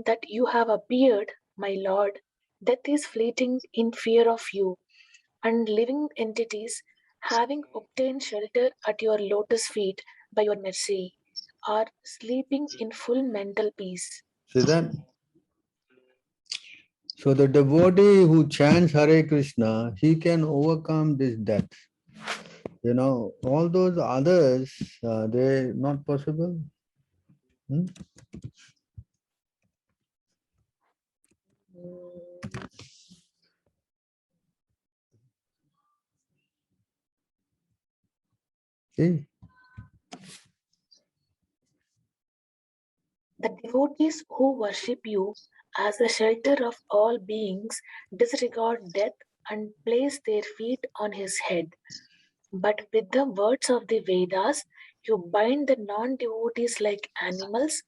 Speaker 7: that you have appeared, my Lord, death is fleeting in fear of you, and living entities, having obtained shelter at your lotus feet by your mercy, are sleeping in full mental peace.
Speaker 2: See that? So the devotee who chants Hare Krishna, he can overcome this death. All those others, they're not possible. See?
Speaker 7: The devotees who worship you as the shelter of all beings disregard death and place their feet on his head. But with the words of the Vedas, you bind the non-devotees like animals,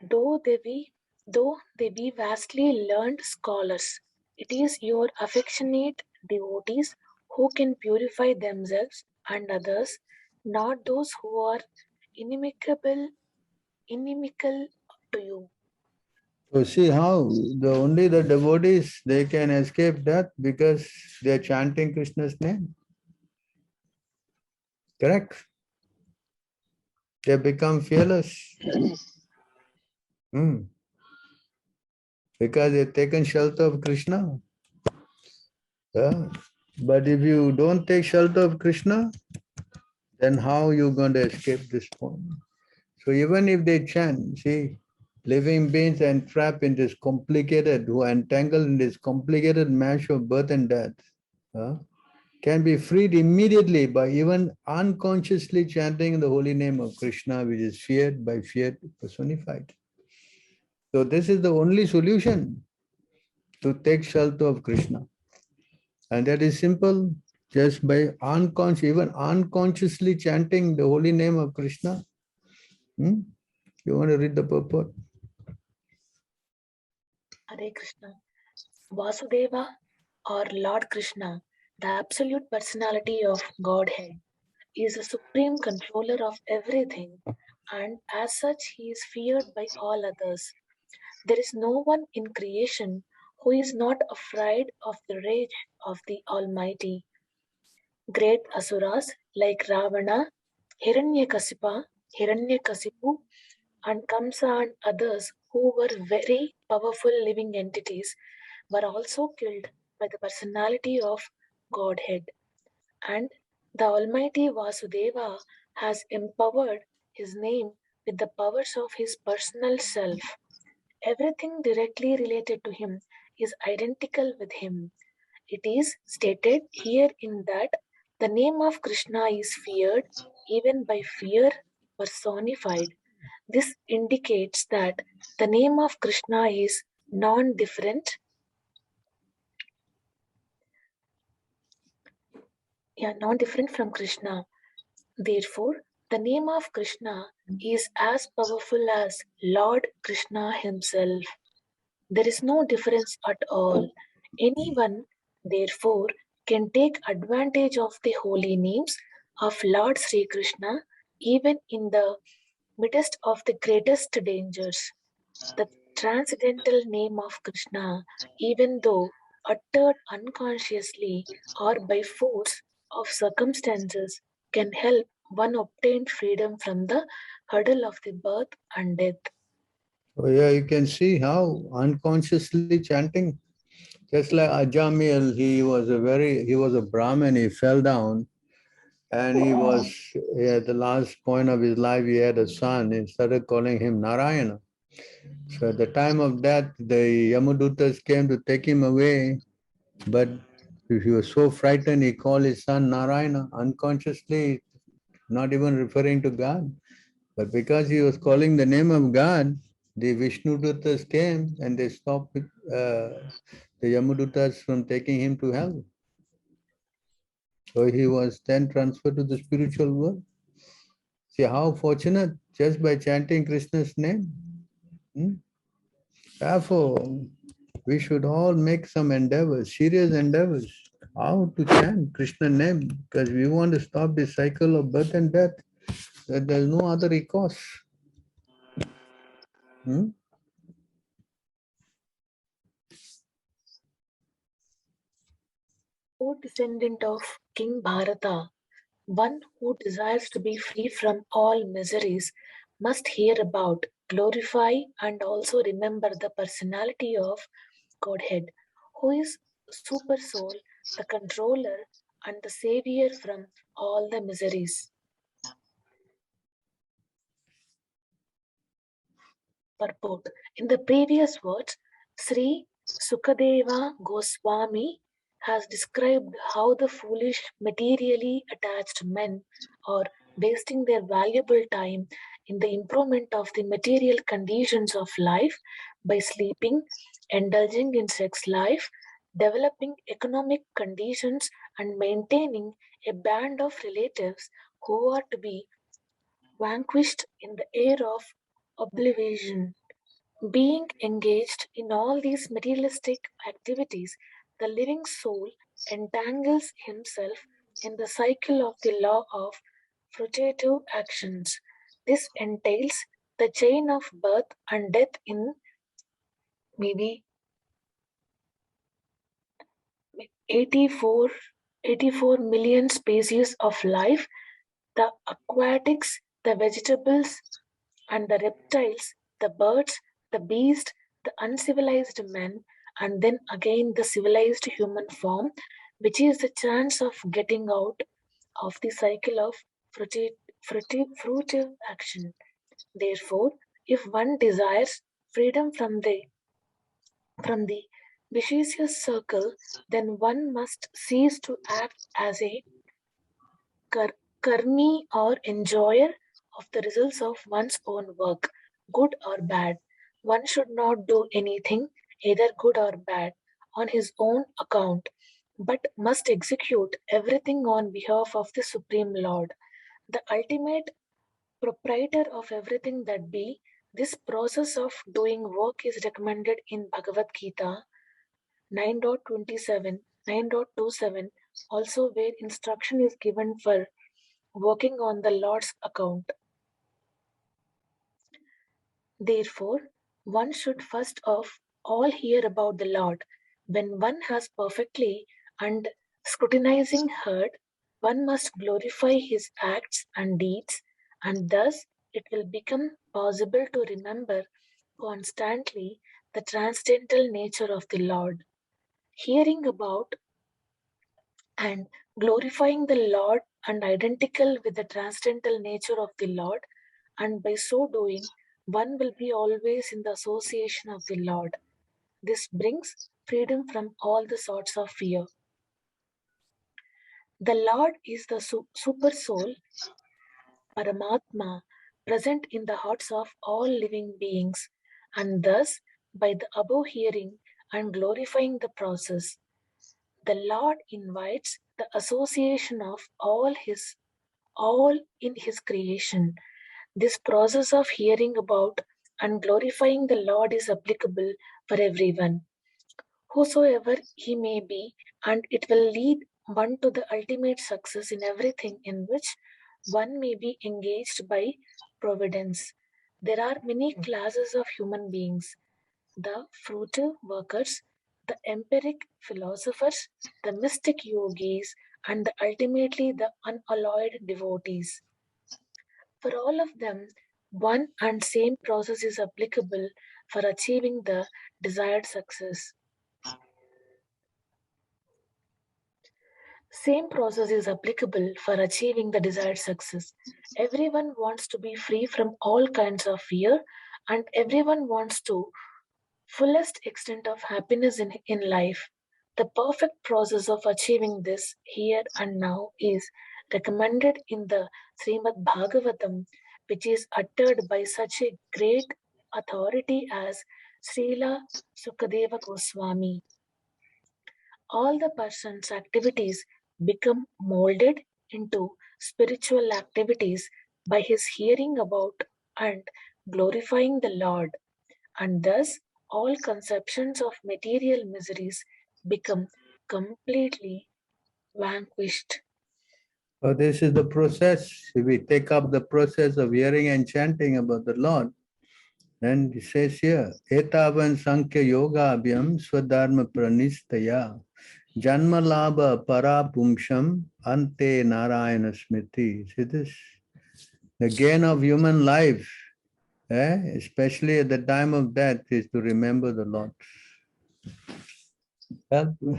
Speaker 7: though they be vastly learned scholars. It is your affectionate devotees who can purify themselves and others, not those who are inimical to you.
Speaker 2: So see how only the devotees, they can escape death because they are chanting Krishna's name. Correct? They become fearless. Because they've taken shelter of Krishna. Yeah. But if you don't take shelter of Krishna, then how are you going to escape this point? So even if they chant, see, living beings entrapped in this complicated, who are entangled in this complicated mesh of birth and death, can be freed immediately by even unconsciously chanting the holy name of Krishna, which is feared by fear personified. So this is the only solution to take shelter of Krishna. And that is simple, just by even unconsciously chanting the holy name of Krishna. You want to read the purport?
Speaker 7: Hare Krishna. Vasudeva, or Lord Krishna, the absolute personality of Godhead, is the supreme controller of everything, and as such, he is feared by all others. There is no one in creation who is not afraid of the rage of the Almighty. Great asuras like Ravana, Hiranyakasipu, and Kamsa and others who were very powerful living entities were also killed by the personality of Godhead. And the Almighty Vasudeva has empowered his name with the powers of his personal self. Everything directly related to him is identical with him. It is stated here in that the name of Krishna is feared even by fear personified. This indicates that the name of Krishna is non-different from Krishna. Therefore, the name of Krishna is as powerful as Lord Krishna himself. There is no difference at all. Anyone, therefore, can take advantage of the holy names of Lord Sri Krishna even in the midst of the greatest dangers. The transcendental name of Krishna, even though uttered unconsciously or by force of circumstances, can help one obtain freedom from the hurdle of the birth and death.
Speaker 2: Oh yeah, you can see how unconsciously chanting. Just like Ajamil, he was a Brahmin, he fell down and he was at the last point of his life, he had a son, he started calling him Narayana. So at the time of death, the Yamadutas came to take him away, but he was so frightened, he called his son Narayana, unconsciously, not even referring to God. But because he was calling the name of God, the Vishnudutas came and they stopped the Yamadutas from taking him to hell. So he was then transferred to the spiritual world. See how fortunate, just by chanting Krishna's name. Therefore, we should all make some endeavors, serious endeavors, how to chant Krishna's name, because we want to stop the cycle of birth and death. That there's no other recourse.
Speaker 7: O descendant of King Bharata, one who desires to be free from all miseries must hear about, glorify, and also remember the personality of Godhead, who is Super Soul, the controller, and the savior from all the miseries. Purport. In the previous words, Sri Sukadeva Goswami has described how the foolish materially attached men are wasting their valuable time in the improvement of the material conditions of life by sleeping, indulging in sex life, developing economic conditions, and maintaining a band of relatives who are to be vanquished in the air of oblivion. Being engaged in all these materialistic activities, the living soul entangles himself in the cycle of the law of fruitative actions. This entails the chain of birth and death in maybe 84 million species of life, the aquatics, the vegetables, and the reptiles, the birds, the beasts, the uncivilized men, and then again the civilized human form, which is the chance of getting out of the cycle of fruitive action. Therefore, if one desires freedom from the vicious circle, then one must cease to act as a karmi or enjoyer of the results of one's own work, good or bad. One should not do anything, either good or bad, on his own account, but must execute everything on behalf of the Supreme Lord, the ultimate proprietor of everything that be. This process of doing work is recommended in Bhagavad Gita 9.27, 9.27, also where instruction is given for working on the Lord's account. Therefore, one should first of all hear about the Lord. When one has perfectly and scrutinizing heard, one must glorify his acts and deeds, and thus it will become possible to remember constantly the transcendental nature of the Lord. Hearing about and glorifying the Lord and identical with the transcendental nature of the Lord, and by so doing, one will be always in the association of the Lord. This brings freedom from all the sorts of fear. The Lord is the super soul, Paramatma, present in the hearts of all living beings, and thus, by the above hearing and glorifying the process, the Lord invites the association of all in his creation. This process of hearing about and glorifying the Lord is applicable for everyone, whosoever he may be, and it will lead one to the ultimate success in everything in which one may be engaged by providence. There are many classes of human beings: the fruitive workers, the empiric philosophers, the mystic yogis, and ultimately the unalloyed devotees. For all of them, one and same process is applicable for achieving the desired success. Same process is applicable for achieving the desired success. Everyone wants to be free from all kinds of fear, and everyone wants to fullest extent of happiness in life. The perfect process of achieving this here and now is recommended in the Srimad Bhagavatam, which is uttered by such a great authority as Srila Sukadeva Goswami. All the person's activities become molded into spiritual activities by his hearing about and glorifying the Lord, and thus all conceptions of material miseries become completely vanquished.
Speaker 2: So this is the process. If we take up the process of hearing and chanting about the Lord, then it says here, Etavan Sankhya Yoga Abhyam Swadharma Pranistaya Janma Labha Parapumsham Ante Narayana Smriti. See this? The gain of human life, especially at the time of death, is to remember the Lord.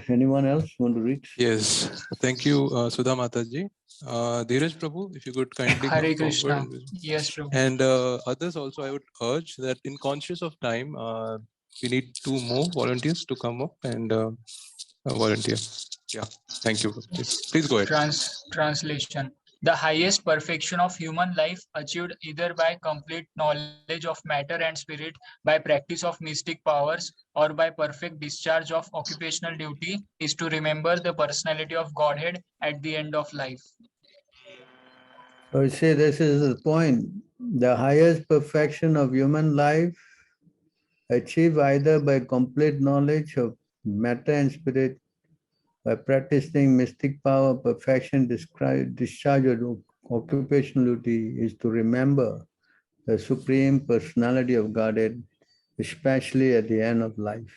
Speaker 2: Anyone else want to read?
Speaker 3: Yes, thank you, Sudha Mataji. Dheeraj Prabhu, if you could kindly
Speaker 9: Hare
Speaker 3: come
Speaker 9: Krishna.
Speaker 3: forward.
Speaker 9: Yes, Prabhu.
Speaker 3: And others also, I would urge that in conscious of time, we need 2 more volunteers to come up and volunteer. Yeah, thank you. Please go ahead.
Speaker 9: Translation. The highest perfection of human life achieved either by complete knowledge of matter and spirit, by practice of mystic powers, or by perfect discharge of occupational duty is to remember the personality of Godhead at the end of life.
Speaker 2: So you see, this is the point. The highest perfection of human life achieved either by complete knowledge of matter and spirit, by practicing mystic power, perfection, discharge of occupational duty, is to remember the Supreme Personality of Godhead, especially at the end of life.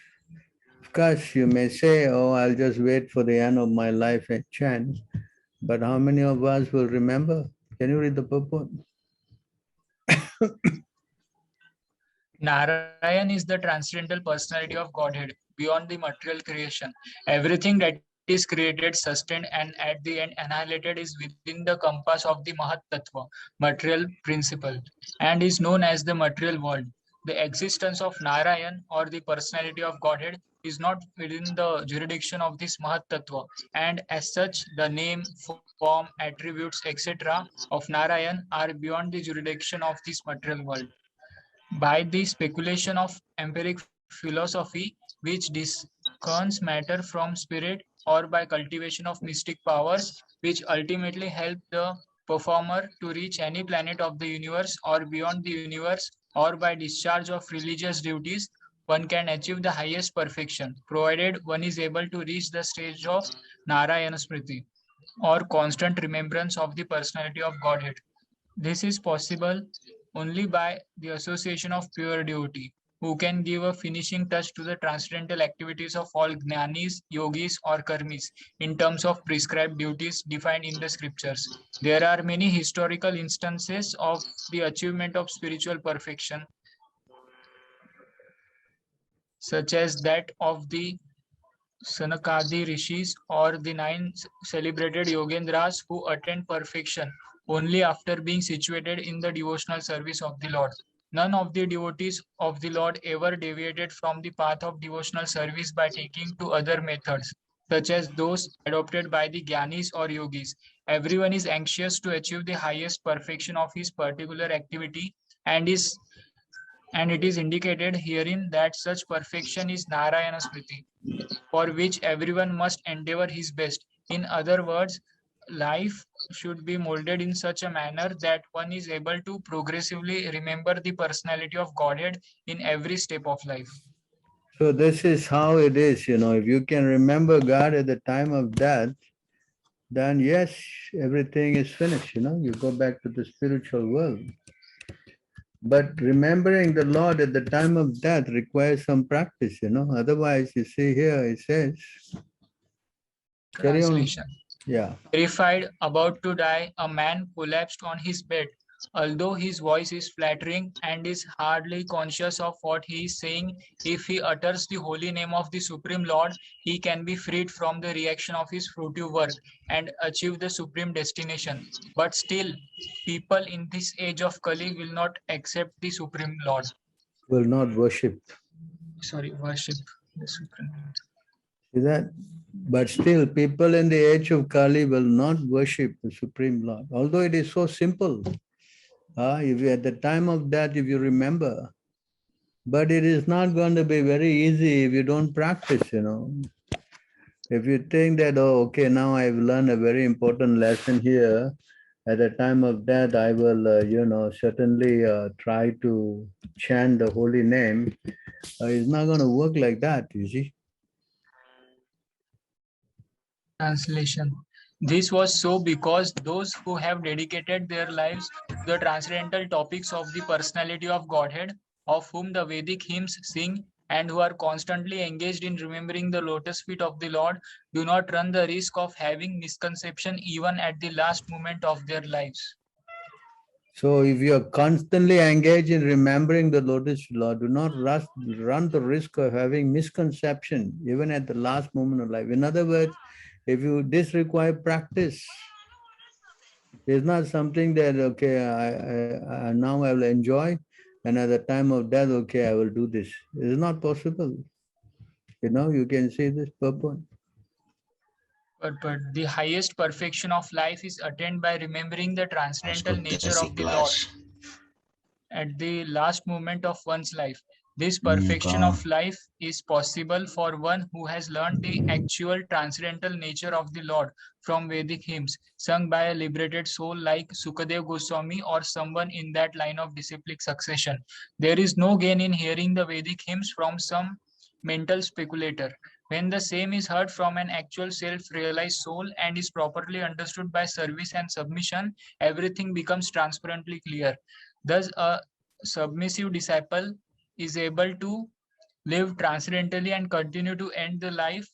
Speaker 2: Of course, you may say, oh, I'll just wait for the end of my life and chant, but how many of us will remember? Can you read the purport?
Speaker 9: Narayan is the transcendental personality of Godhead beyond the material creation. Everything that is created, sustained, and at the end annihilated is within the compass of the Mahat Tattva, material principle, and is known as the material world. The existence of Narayan or the personality of Godhead is not within the jurisdiction of this Mahat Tattva, and as such, the name, form, attributes, etc. of Narayan are beyond the jurisdiction of this material world. By the speculation of empiric philosophy, which discerns matter from spirit, or by cultivation of mystic powers, which ultimately help the performer to reach any planet of the universe or beyond the universe, or by discharge of religious duties, one can achieve the highest perfection, provided one is able to reach the stage of Narayana Smriti. or constant remembrance of the personality of Godhead. This is possible only by the association of pure devotee, who can give a finishing touch to the transcendental activities of all jnanis, yogis, or karmis in terms of prescribed duties defined in the scriptures. There are many historical instances of the achievement of spiritual perfection, such as that of the Sanakadi rishis or the 9 celebrated Yogendras who attained perfection only after being situated in the devotional service of the Lord. None of the devotees of the Lord ever deviated from the path of devotional service by taking to other methods, such as those adopted by the Gyanis or Yogis. Everyone is anxious to achieve the highest perfection of his particular activity, and it is indicated herein that such perfection is Narayana Smriti, for which everyone must endeavor his best. In other words, life should be molded in such a manner that one is able to progressively remember the personality of Godhead in every step of life.
Speaker 2: So this is how it is, if you can remember God at the time of death, then yes, everything is finished, you go back to the spiritual world. But remembering the Lord at the time of death requires some practice, otherwise you see here it says, carry on.
Speaker 9: Translation.
Speaker 2: Yeah.
Speaker 9: Terrified, about to die, a man collapsed on his bed. Although his voice is flattering and is hardly conscious of what he is saying, if he utters the holy name of the Supreme Lord, he can be freed from the reaction of his fruitive work and achieve the supreme destination. But still, people in this age of Kali will not accept the Supreme Lord.
Speaker 2: Will not worship.
Speaker 9: Worship the Supreme Lord.
Speaker 2: See that? But still, people in the age of Kali will not worship the Supreme Lord, although it is so simple. If you, at the time of death, if you remember, but it is not going to be very easy if you don't practice, If you think that, oh, okay, now I've learned a very important lesson here, at the time of death, I will, certainly try to chant the holy name. It's not going to work like that, you see.
Speaker 9: Translation. This was so because those who have dedicated their lives to the transcendental topics of the personality of Godhead, of whom the Vedic hymns sing, and who are constantly engaged in remembering the lotus feet of the Lord, do not run the risk of having misconception even at the last moment of their lives.
Speaker 2: So if you are constantly engaged in remembering the lotus Lord, do not run the risk of having misconception even at the last moment of life. In other words, this require practice. It's not something that, okay, I now I will enjoy, and at the time of death, okay, I will do this. It is not possible. You can see this purport.
Speaker 9: But the highest perfection of life is attained by remembering the transcendental nature of the Lord at the last moment of one's life. This perfection of life is possible for one who has learned the actual transcendental nature of the Lord from Vedic hymns sung by a liberated soul like Sukadev Goswami or someone in that line of disciplic succession. There is no gain in hearing the Vedic hymns from some mental speculator. When the same is heard from an actual self-realized soul and is properly understood by service and submission, everything becomes transparently clear. Thus, a submissive disciple is able to live transcendentally and continue to end the life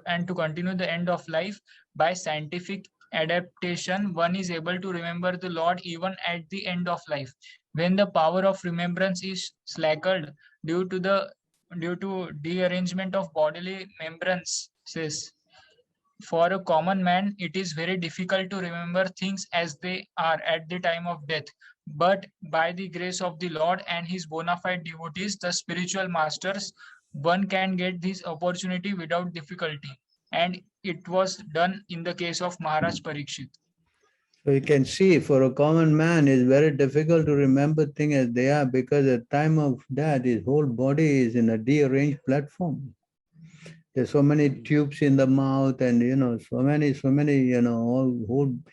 Speaker 9: and to continue the end of life by scientific adaptation. One is able to remember the Lord even at the end of life. When the power of remembrance is slackened due to dearrangement of bodily membrances, for a common man, it is very difficult to remember things as they are at the time of death. But by the grace of the Lord and his bona fide devotees, the spiritual masters, one can get this opportunity without difficulty. And it was done in the case of Maharaj Parikshit.
Speaker 2: So you can see, for a common man, it's very difficult to remember things as they are, because at the time of death, his whole body is in a dearranged platform. There's so many tubes in the mouth, and so many,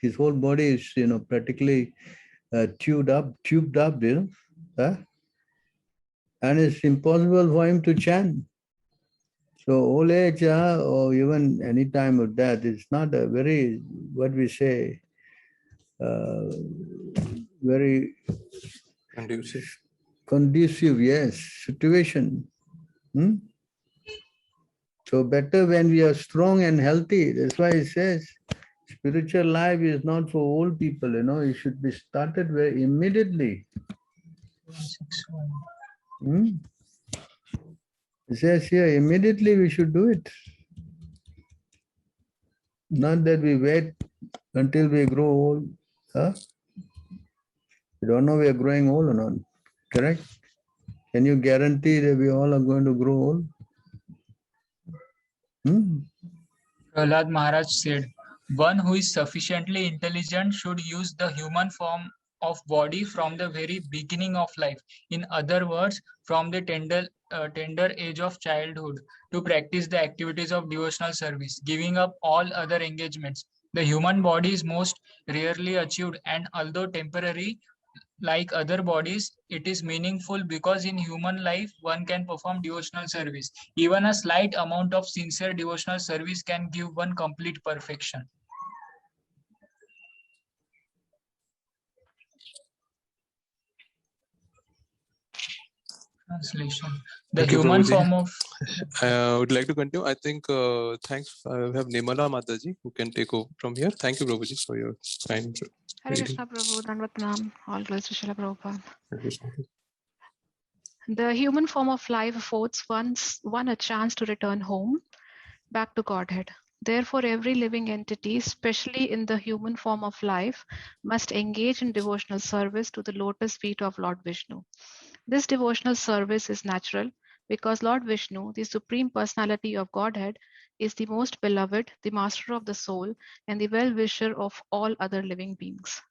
Speaker 2: his whole body is practically tubed up, and it's impossible for him to chant. So old age or even any time of death is not a very, what we say, very conducive, yes, situation. Hmm? So better when we are strong and healthy. That's why it says spiritual life is not for old people, it should be started very immediately. It says here, immediately we should do it. Not that we wait until we grow old. Huh? We don't know we are growing old or not. Correct? Can you guarantee that we all are going to grow old?
Speaker 9: Prahlad Maharaj said, one who is sufficiently intelligent should use the human form of body from the very beginning of life. In other words, from the tender age of childhood, to practice the activities of devotional service, giving up all other engagements. The human body is most rarely achieved, and although temporary, like other bodies, it is meaningful because in human life, one can perform devotional service. Even a slight amount of sincere devotional service can give one complete perfection. Translation. The
Speaker 3: Thank you,
Speaker 9: human
Speaker 3: Prabhuji.
Speaker 9: form of...
Speaker 3: I would like to continue. I think, thanks. We have Nirmala Mataji who can take over from here. Thank you, Prabhuji, for your kind
Speaker 8: Hare
Speaker 3: reading.
Speaker 8: Krishna Prabhu, Dandavat Pranam, all glories to Srila Prabhupada.
Speaker 3: Hare Krishna.
Speaker 8: The human form of life affords one a chance to return home, back to Godhead. Therefore, every living entity, especially in the human form of life, must engage in devotional service to the lotus feet of Lord Vishnu. This devotional service is natural because Lord Vishnu, the Supreme Personality of Godhead, is the most beloved, the master of the soul, and the well-wisher of all other living beings.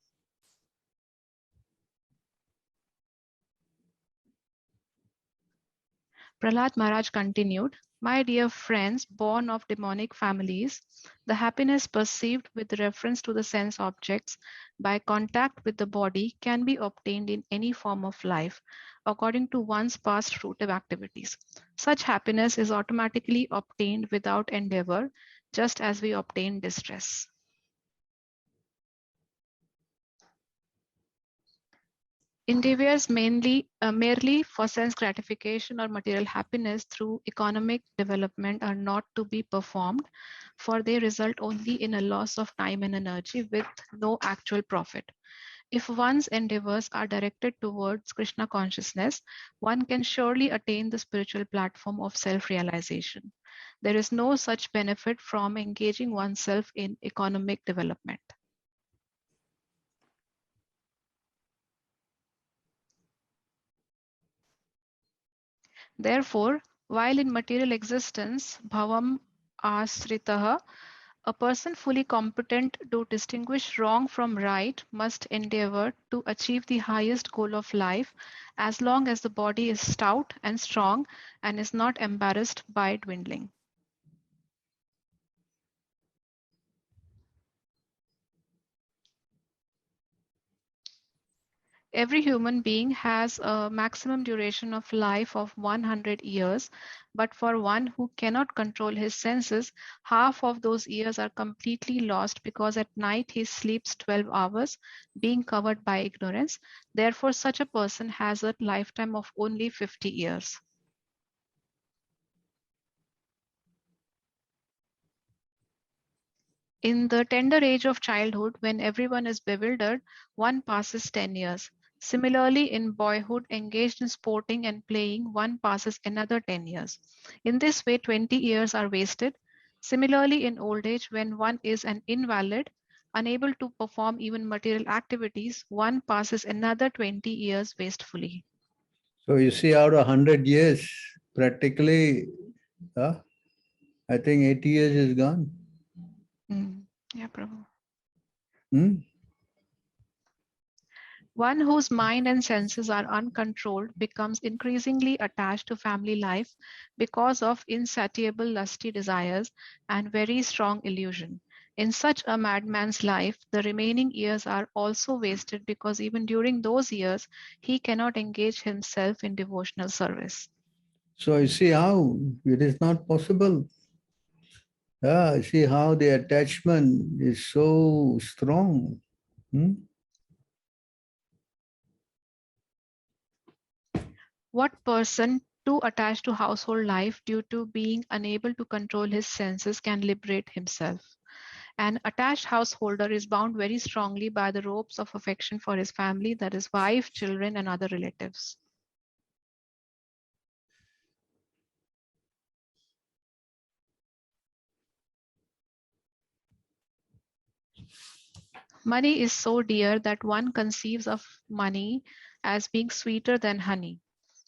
Speaker 8: Prahlad Maharaj continued, my dear friends born of demonic families, the happiness perceived with reference to the sense objects by contact with the body can be obtained in any form of life according to one's past fruitive activities. Such happiness is automatically obtained without endeavor, just as we obtain distress. Endeavors merely for sense gratification or material happiness through economic development are not to be performed, for they result only in a loss of time and energy with no actual profit. If one's endeavors are directed towards Krishna consciousness, one can surely attain the spiritual platform of self-realization. There is no such benefit from engaging oneself in economic development. Therefore, while in material existence, bhavam asritaha, a person fully competent to distinguish wrong from right must endeavor to achieve the highest goal of life as long as the body is stout and strong and is not embarrassed by dwindling. Every human being has a maximum duration of life of 100 years, but for one who cannot control his senses, half of those years are completely lost because at night he sleeps 12 hours, being covered by ignorance. Therefore, such a person has a lifetime of only 50 years. In the tender age of childhood, when everyone is bewildered, one passes 10 years. Similarly, in boyhood, engaged in sporting and playing, one passes another 10 years. In this way, 20 years are wasted. Similarly, in old age, when one is an invalid, unable to perform even material activities, one passes another 20 years wastefully.
Speaker 2: So you see, out of 100 years, practically, I think 80 years is gone.
Speaker 8: Yeah, Prabhu.
Speaker 2: Hmm?
Speaker 8: One whose mind and senses are uncontrolled becomes increasingly attached to family life because of insatiable lusty desires and very strong illusion. In such a madman's life, the remaining years are also wasted because even during those years, he cannot engage himself in devotional service.
Speaker 2: So you see how it is not possible. See how the attachment is so strong. Hmm?
Speaker 8: What person too attached to household life due to being unable to control his senses can liberate himself? An attached householder is bound very strongly by the ropes of affection for his family, that is, wife, children, and other relatives. Money is so dear that one conceives of money as being sweeter than honey.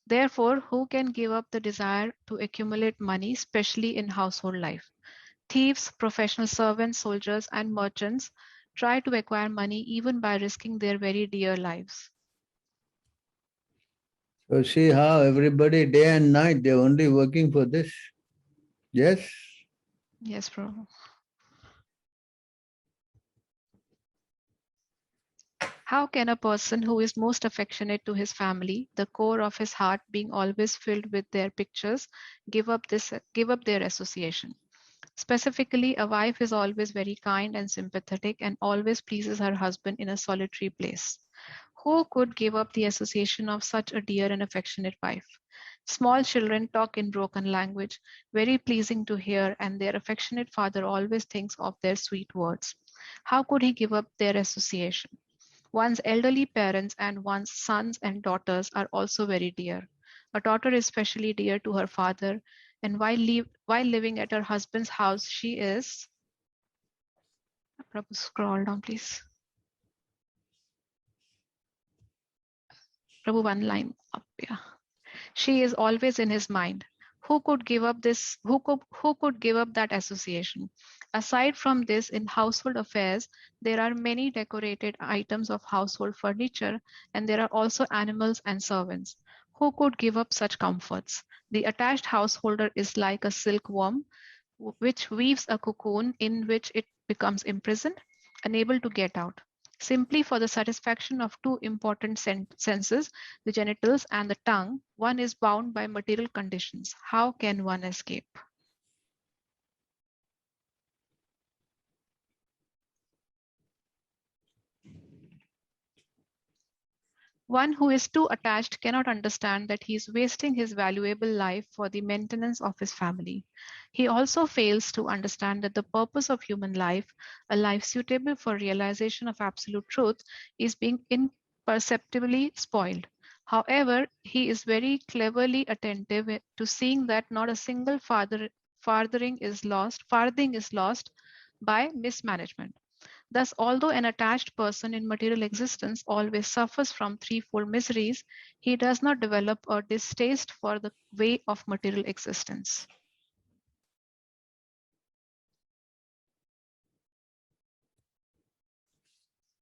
Speaker 8: Therefore, who can give up the desire to accumulate money, especially in household life? Thieves, professional servants, soldiers, and merchants try to acquire money even by risking their very dear lives.
Speaker 2: So see how everybody day and night, they're only working for this. Yes?
Speaker 8: Yes, Prabhu. How can a person who is most affectionate to his family, the core of his heart being always filled with their pictures, give up their association? Specifically, a wife is always very kind and sympathetic and always pleases her husband in a solitary place. Who could give up the association of such a dear and affectionate wife? Small children talk in broken language, very pleasing to hear, and their affectionate father always thinks of their sweet words. How could he give up their association? One's elderly parents and one's sons and daughters are also very dear. A daughter is especially dear to her father, and while living at her husband's house, she is. Prabhu, scroll down, please. Prabhu, one line up, yeah. She is always in his mind. Who could give up this? Who could give up that association? Aside from this, in household affairs, there are many decorated items of household furniture, and there are also animals and servants. Who could give up such comforts? The attached householder is like a silkworm, which weaves a cocoon in which it becomes imprisoned, unable to get out. Simply for the satisfaction of two important senses, the genitals and the tongue, one is bound by material conditions. How can one escape? One who is too attached cannot understand that he is wasting his valuable life for the maintenance of his family. He also fails to understand that the purpose of human life, a life suitable for realization of absolute truth, is being imperceptibly spoiled. However, he is very cleverly attentive to seeing that not a single farthing is lost by mismanagement. Thus, although an attached person in material existence always suffers from threefold miseries, he does not develop a distaste for the way of material existence.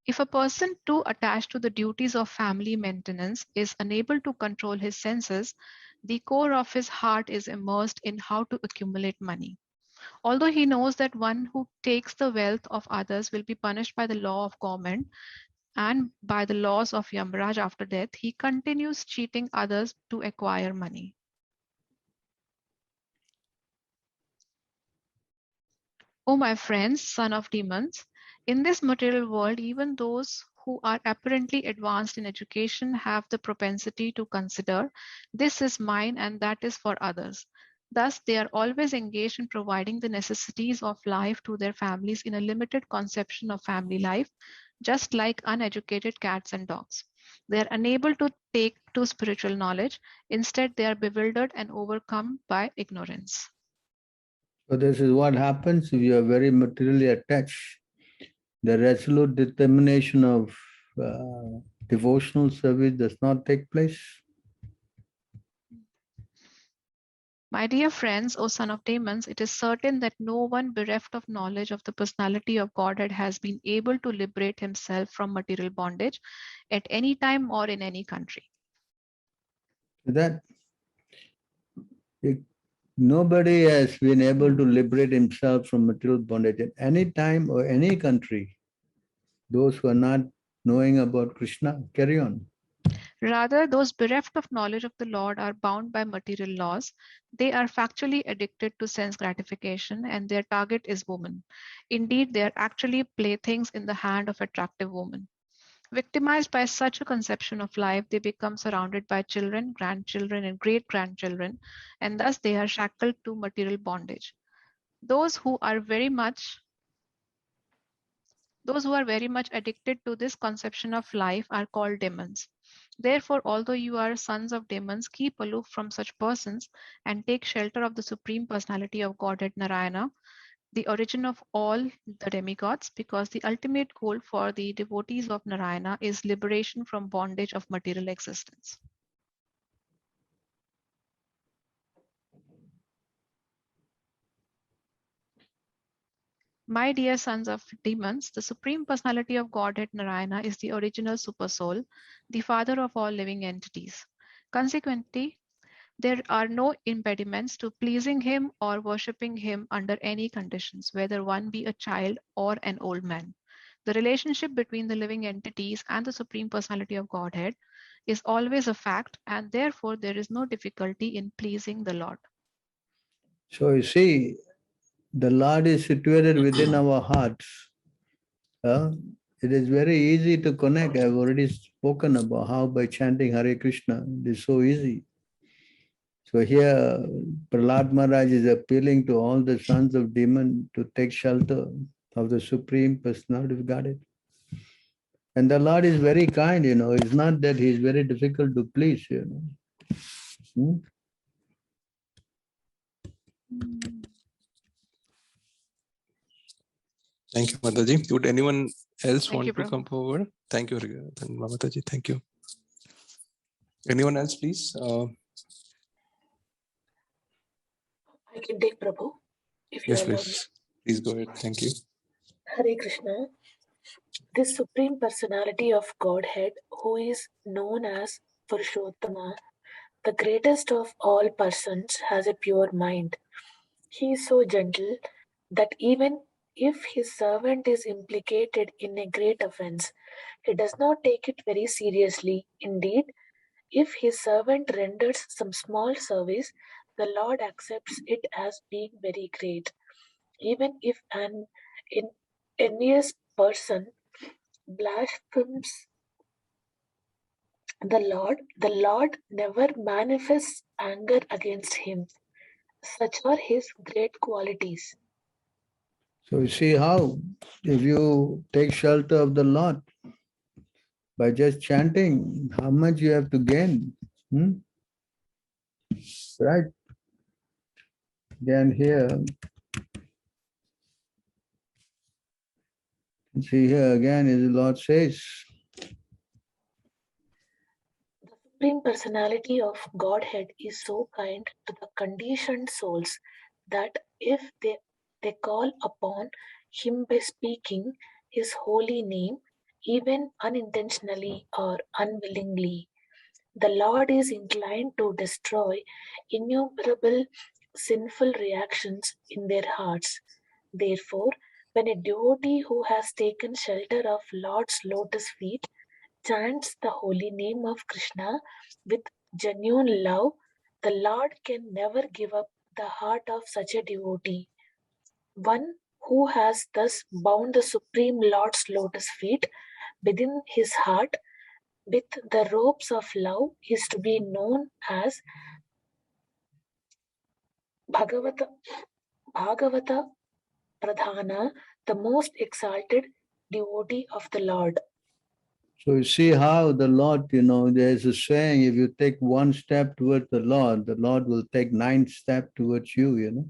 Speaker 8: If a person too attached to the duties of family maintenance is unable to control his senses, the core of his heart is immersed in how to accumulate money. Although he knows that one who takes the wealth of others will be punished by the law of government and by the laws of Yamraj after death, he continues cheating others to acquire money. O my friends, son of demons, in this material world, even those who are apparently advanced in education have the propensity to consider, this is mine and that is for others. Thus, they are always engaged in providing the necessities of life to their families in a limited conception of family life, just like uneducated cats and dogs. They are unable to take to spiritual knowledge. Instead, they are bewildered and overcome by ignorance.
Speaker 2: So this is what happens if you are very materially attached. The resolute determination of devotional service does not take place.
Speaker 8: My dear friends, O son of demons, it is certain that no one bereft of knowledge of the personality of Godhead has been able to liberate himself from material bondage at any time or in any country.
Speaker 2: That nobody has been able to liberate himself from material bondage at any time or any country. Those who are not knowing about Krishna, carry on.
Speaker 10: Rather, those bereft of knowledge of the Lord are bound by material laws. They are factually addicted to sense gratification, and their target is woman. Indeed, they are actually playthings in the hand of attractive women. Victimized by such a conception of life, they become surrounded by children, grandchildren, and great grandchildren, and thus they are shackled to material bondage. Those who are very much addicted to this conception of life are called demons. Therefore, although you are sons of demons, keep aloof from such persons and take shelter of the Supreme Personality of Godhead Narayana, the origin of all the demigods, because the ultimate goal for the devotees of Narayana is liberation from bondage of material existence. My dear sons of demons, the Supreme Personality of Godhead Narayana is the original Supersoul, the father of all living entities. Consequently, there are no impediments to pleasing him or worshipping him under any conditions, whether one be a child or an old man. The relationship between the living entities and the Supreme Personality of Godhead is always a fact, and therefore there is no difficulty in pleasing the Lord.
Speaker 2: So you see, the Lord is situated within our hearts. It is very easy to connect. I've already spoken about how by chanting Hare Krishna, it is so easy. So here, Prahlad Maharaj is appealing to all the sons of demon to take shelter of the Supreme Personality of Godhead. And the Lord is very kind, It's not that He is very difficult to please,
Speaker 3: Thank you, Mataji. Would anyone else
Speaker 10: Thank you,
Speaker 3: want to
Speaker 10: Prabhu.
Speaker 3: come forward? Thank you, Mataji. Thank you. Anyone else, please?
Speaker 7: I can take Prabhu, if you
Speaker 3: Yes,
Speaker 7: allow me.
Speaker 3: please. Please go ahead. Thank you.
Speaker 7: Hare Krishna. This Supreme Personality of Godhead, who is known as Purushottama, the greatest of all persons, has a pure mind. He is so gentle that even if his servant is implicated in a great offense, he does not take it very seriously. Indeed, if his servant renders some small service, the Lord accepts it as being very great. Even if an envious person blasphemes the Lord never manifests anger against him. Such are his great qualities.
Speaker 2: So you see how, if you take shelter of the Lord, by just chanting, how much you have to gain. Right? Again here, see here again, as the Lord says,
Speaker 7: The Supreme Personality of Godhead is so kind to the conditioned souls that if they call upon him by speaking his holy name, even unintentionally or unwillingly, the Lord is inclined to destroy innumerable sinful reactions in their hearts. Therefore, when a devotee who has taken shelter of Lord's lotus feet chants the holy name of Krishna with genuine love, the Lord can never give up the heart of such a devotee. One who has thus bound the Supreme Lord's lotus feet within his heart with the ropes of love is to be known as Bhagavata Pradhana, the most exalted devotee of the Lord.
Speaker 2: so you see how the Lord, there's a saying, if you take one step towards the Lord will take 9 steps towards you,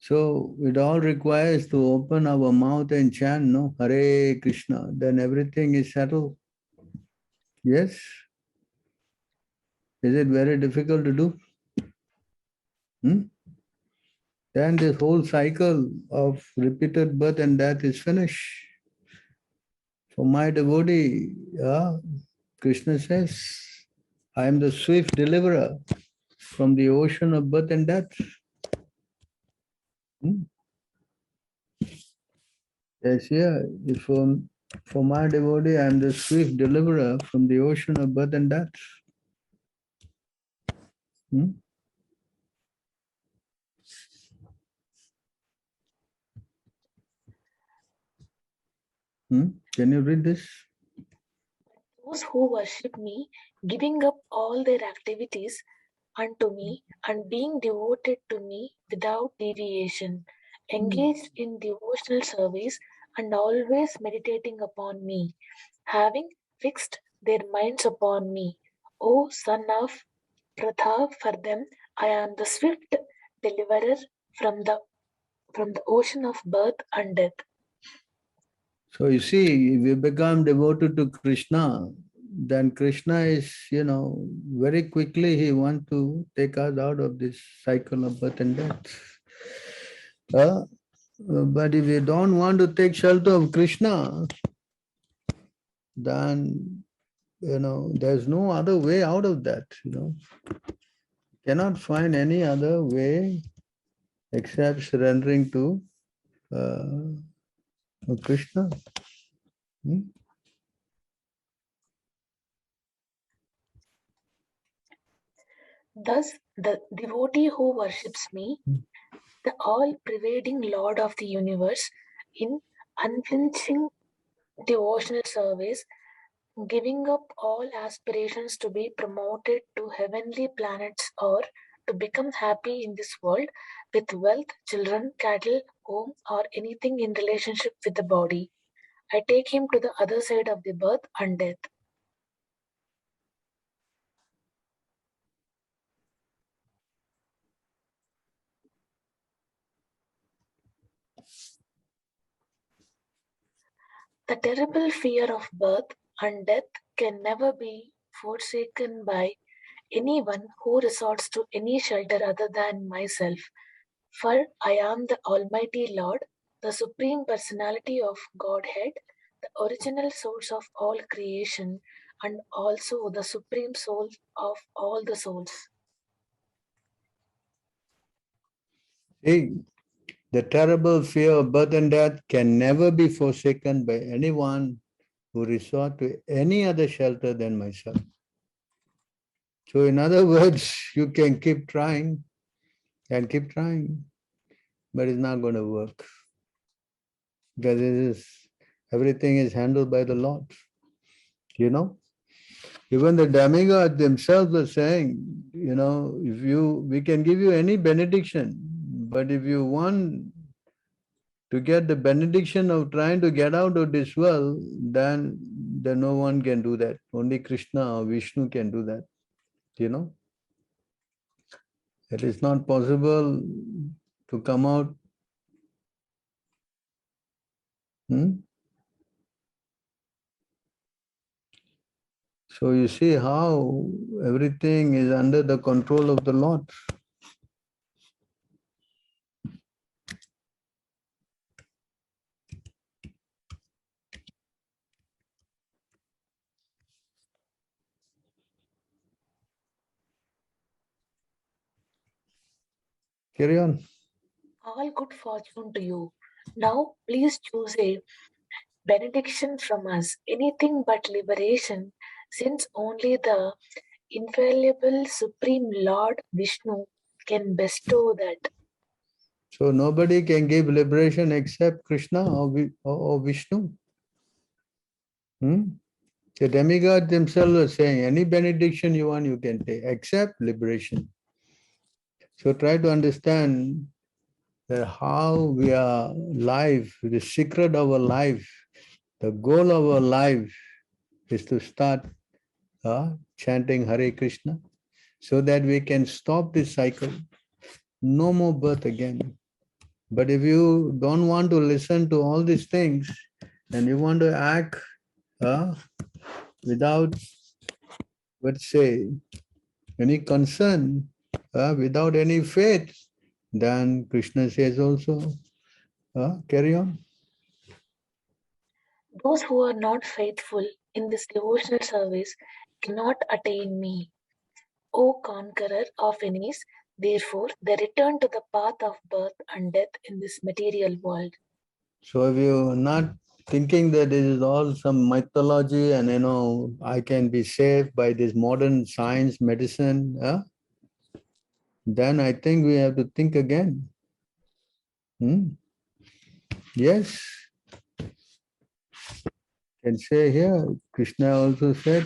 Speaker 2: So it all requires to open our mouth and chant, no, Hare Krishna, then everything is settled. Yes? Is it very difficult to do? Then this whole cycle of repeated birth and death is finished. For my devotee, Krishna says, I am the swift deliverer from the ocean of birth and death. Yes, yeah. If For my devotee, I am the swift deliverer from the ocean of birth and death. Hmm? Can you read this?
Speaker 7: Those who worship me, giving up all their activities unto me and being devoted to me without deviation, engaged in devotional service and always meditating upon me, having fixed their minds upon me. O son of Pratha, for them I am the swift deliverer from the ocean of birth and death.
Speaker 2: So you see, if we become devoted to Krishna, then Krishna is, very quickly he wants to take us out of this cycle of birth and death. But if we don't want to take shelter of Krishna, then, there's no other way out of that, Cannot find any other way except surrendering to Krishna.
Speaker 7: Thus, the devotee who worships me, the all-pervading Lord of the universe, in unflinching devotional service, giving up all aspirations to be promoted to heavenly planets or to become happy in this world with wealth, children, cattle, home, or anything in relationship with the body. I take him to the other side of the birth and death. The terrible fear of birth and death can never be forsaken by anyone who resorts to any shelter other than myself. For I am the Almighty Lord, the Supreme Personality of Godhead, the original source of all creation, and also the Supreme Soul of all the souls.
Speaker 2: See, the terrible fear of birth and death can never be forsaken by anyone who resort to any other shelter than myself. So in other words, you can keep trying and keep trying, but it's not going to work. Because everything is handled by the Lord. Even the demigods themselves are saying, we can give you any benediction, but if you want to get the benediction of trying to get out of this world, then no one can do that. Only Krishna or Vishnu can do that. It is not possible to come out. So you see how everything is under the control of the Lord. Carry on.
Speaker 7: All good fortune to you. Now, please choose a benediction from us, anything but liberation, since only the infallible Supreme Lord Vishnu can bestow that.
Speaker 2: So nobody can give liberation except Krishna or Vishnu. The demigods themselves are saying, any benediction you want, you can take, except liberation. So try to understand that how we are life, the secret of our life, the goal of our life is to start chanting Hare Krishna so that we can stop this cycle. No more birth again. But if you don't want to listen to all these things and you want to act without, let's say, any concern, without any faith, then Krishna says also, carry on.
Speaker 7: Those who are not faithful in this devotional service cannot attain me. O conqueror of enemies, therefore they return to the path of birth and death in this material world.
Speaker 2: So if you are not thinking that this is all some mythology and, I can be saved by this modern science, medicine, then I think we have to think again. Yes. Can say here, Krishna also said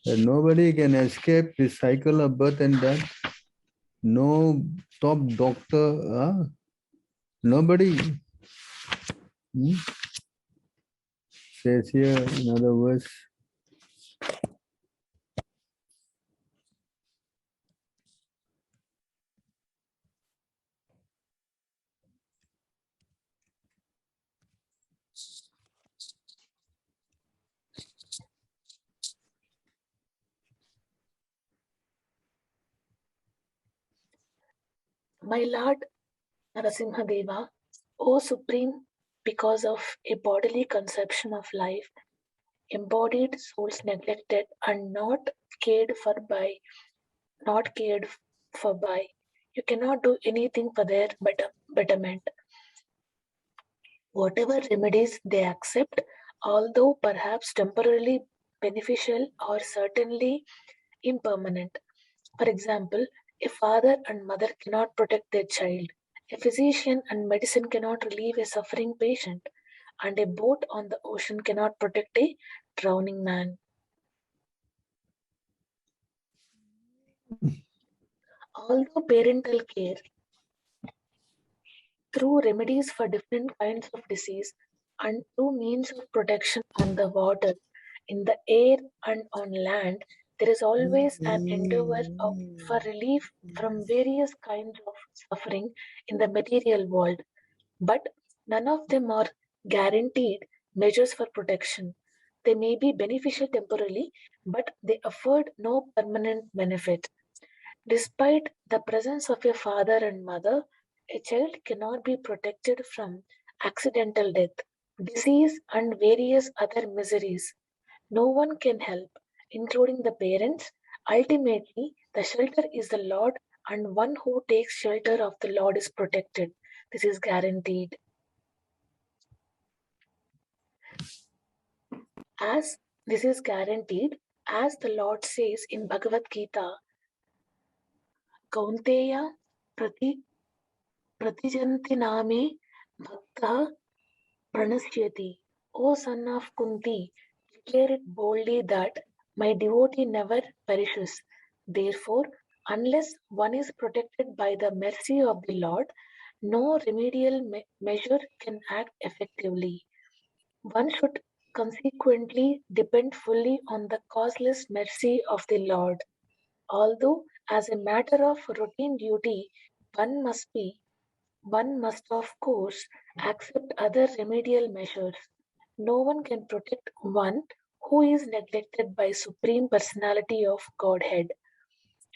Speaker 2: that nobody can escape this cycle of birth and death. No top doctor, nobody. Says here another verse.
Speaker 7: My Lord Narasimhadeva, O Supreme, because of a bodily conception of life, embodied souls neglected and not cared for by, you cannot do anything for their betterment. Whatever remedies they accept, although perhaps temporarily beneficial or certainly impermanent. For example, a father and mother cannot protect their child. A physician and medicine cannot relieve a suffering patient. And a boat on the ocean cannot protect a drowning man. Although parental care through remedies for different kinds of disease and through means of protection on the water, in the air and on land, there is always an endeavor for relief from various kinds of suffering in the material world. But none of them are guaranteed measures for protection. They may be beneficial temporarily, but they afford no permanent benefit. Despite the presence of a father and mother, a child cannot be protected from accidental death, disease, and various other miseries. No one can help, including the parents. Ultimately, the shelter is the Lord, and one who takes shelter of the Lord is protected. This is guaranteed. As this is guaranteed, as the Lord says in Bhagavad Gita, Kaunteya Pratijanti Name Bhakta Pranasyati. O son of Kunti, declare it boldly that my devotee never perishes. Therefore, unless one is protected by the mercy of the Lord, no remedial measure can act effectively. One should consequently depend fully on the causeless mercy of the Lord. Although, as a matter of routine duty, one must of course accept other remedial measures. No one can protect one who is neglected by Supreme Personality of Godhead.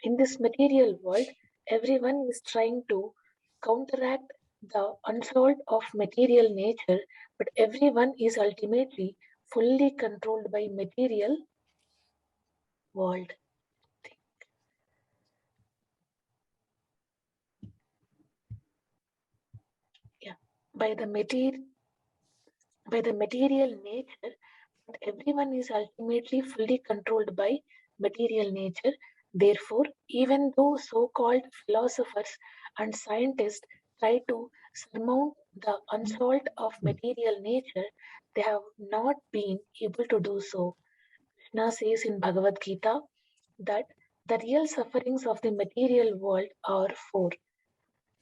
Speaker 7: In this material world, everyone is trying to counteract the onslaught of material nature, but everyone is ultimately fully controlled by material world. Yeah, by the material nature, but everyone is ultimately fully controlled by material nature. Therefore, even though so-called philosophers and scientists try to surmount the onslaught of material nature, they have not been able to do so. Krishna says in Bhagavad Gita that the real sufferings of the material world are four: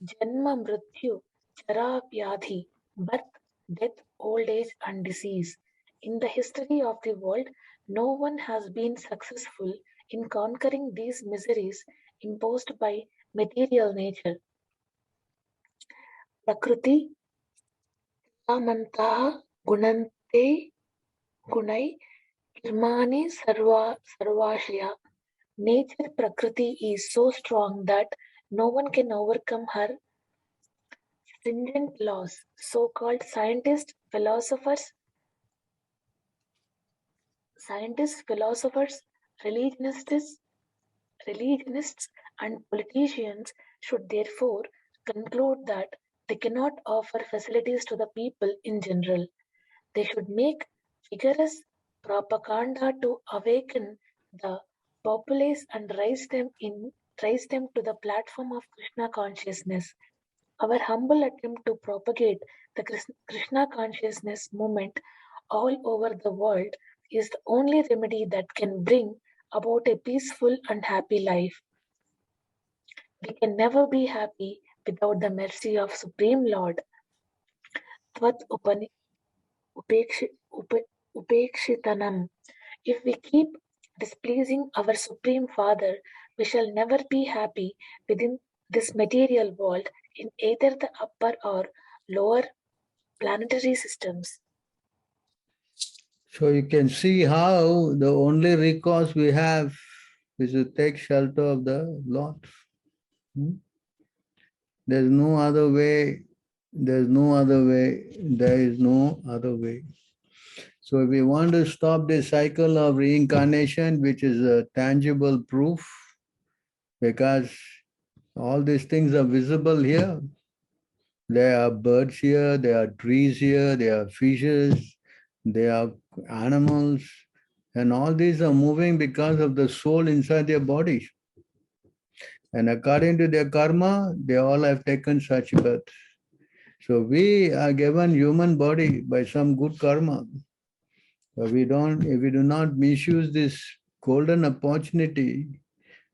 Speaker 7: Janma, Mrityu, Chara, Vyadhi, birth, death, old age, and disease. In the history of the world, no one has been successful in conquering these miseries imposed by material nature. Prakriti, Amantaha, Gunante, Gunai, Kirmani, Sarvashya. Nature Prakriti is so strong that no one can overcome her stringent laws. So-called scientists, philosophers, religionists, and politicians should therefore conclude that They cannot offer facilities to the people in general. They should make vigorous propaganda to awaken the populace and raise them to the platform of Krishna consciousness. Our humble attempt to propagate the Krishna consciousness movement all over the world is the only remedy that can bring about a peaceful and happy life. We can never be happy without the mercy of Supreme Lord. Tvat upekshitanam. If we keep displeasing our Supreme Father, we shall never be happy within this material world in either the upper or lower planetary systems.
Speaker 2: So you can see how the only recourse we have is to take shelter of the Lord. There's no other way. There's no other way. There is no other way. So if we want to stop this cycle of reincarnation, which is a tangible proof, because all these things are visible here. There are birds here, there are trees here, there are fishes, there are animals, and all these are moving because of the soul inside their bodies. And according to their karma, they all have taken such birth. So we are given human body by some good karma. If we do not misuse this golden opportunity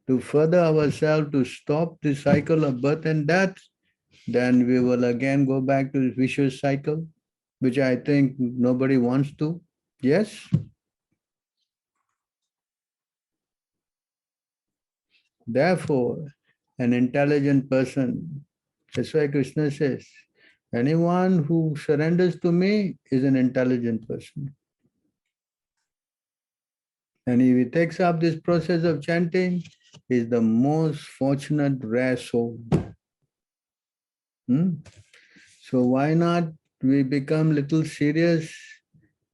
Speaker 2: to further ourselves to stop the cycle of birth and death, then we will again go back to this vicious cycle, which I think nobody wants to. Yes? Therefore, an intelligent person, that's why Krishna says, anyone who surrenders to me is an intelligent person. And if he takes up this process of chanting, he is the most fortunate, rare soul. So why not we become little serious,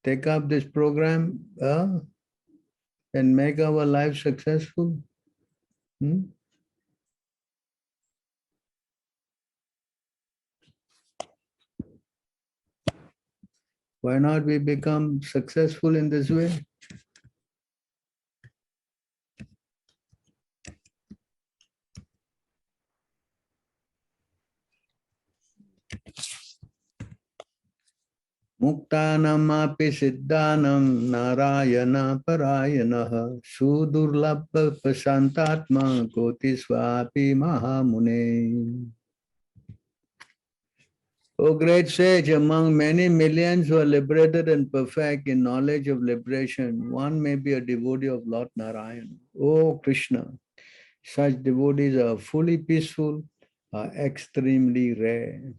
Speaker 2: take up this program and make our life successful? Why not we become successful in this way? Muktanamapi siddhanam narayana parayanaha sudurlabha pasantatma kotisvapi mahamune. O great sage, among many millions who are liberated and perfect in knowledge of liberation, one may be a devotee of Lord Narayan. O Krishna, such devotees are fully peaceful, are extremely rare.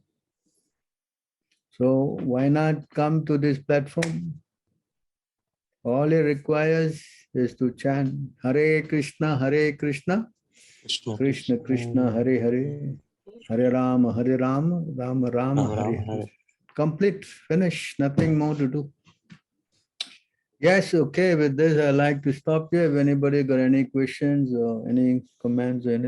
Speaker 2: So why not come to this platform? All it requires is to chant Hare Krishna, Krishna Krishna, Hare Hare, Hare Rama, Rama Rama, Hare Hare. Complete, finish, nothing more to do. Yes, okay, with this I'd like to stop here. If anybody got any questions or any comments or anything.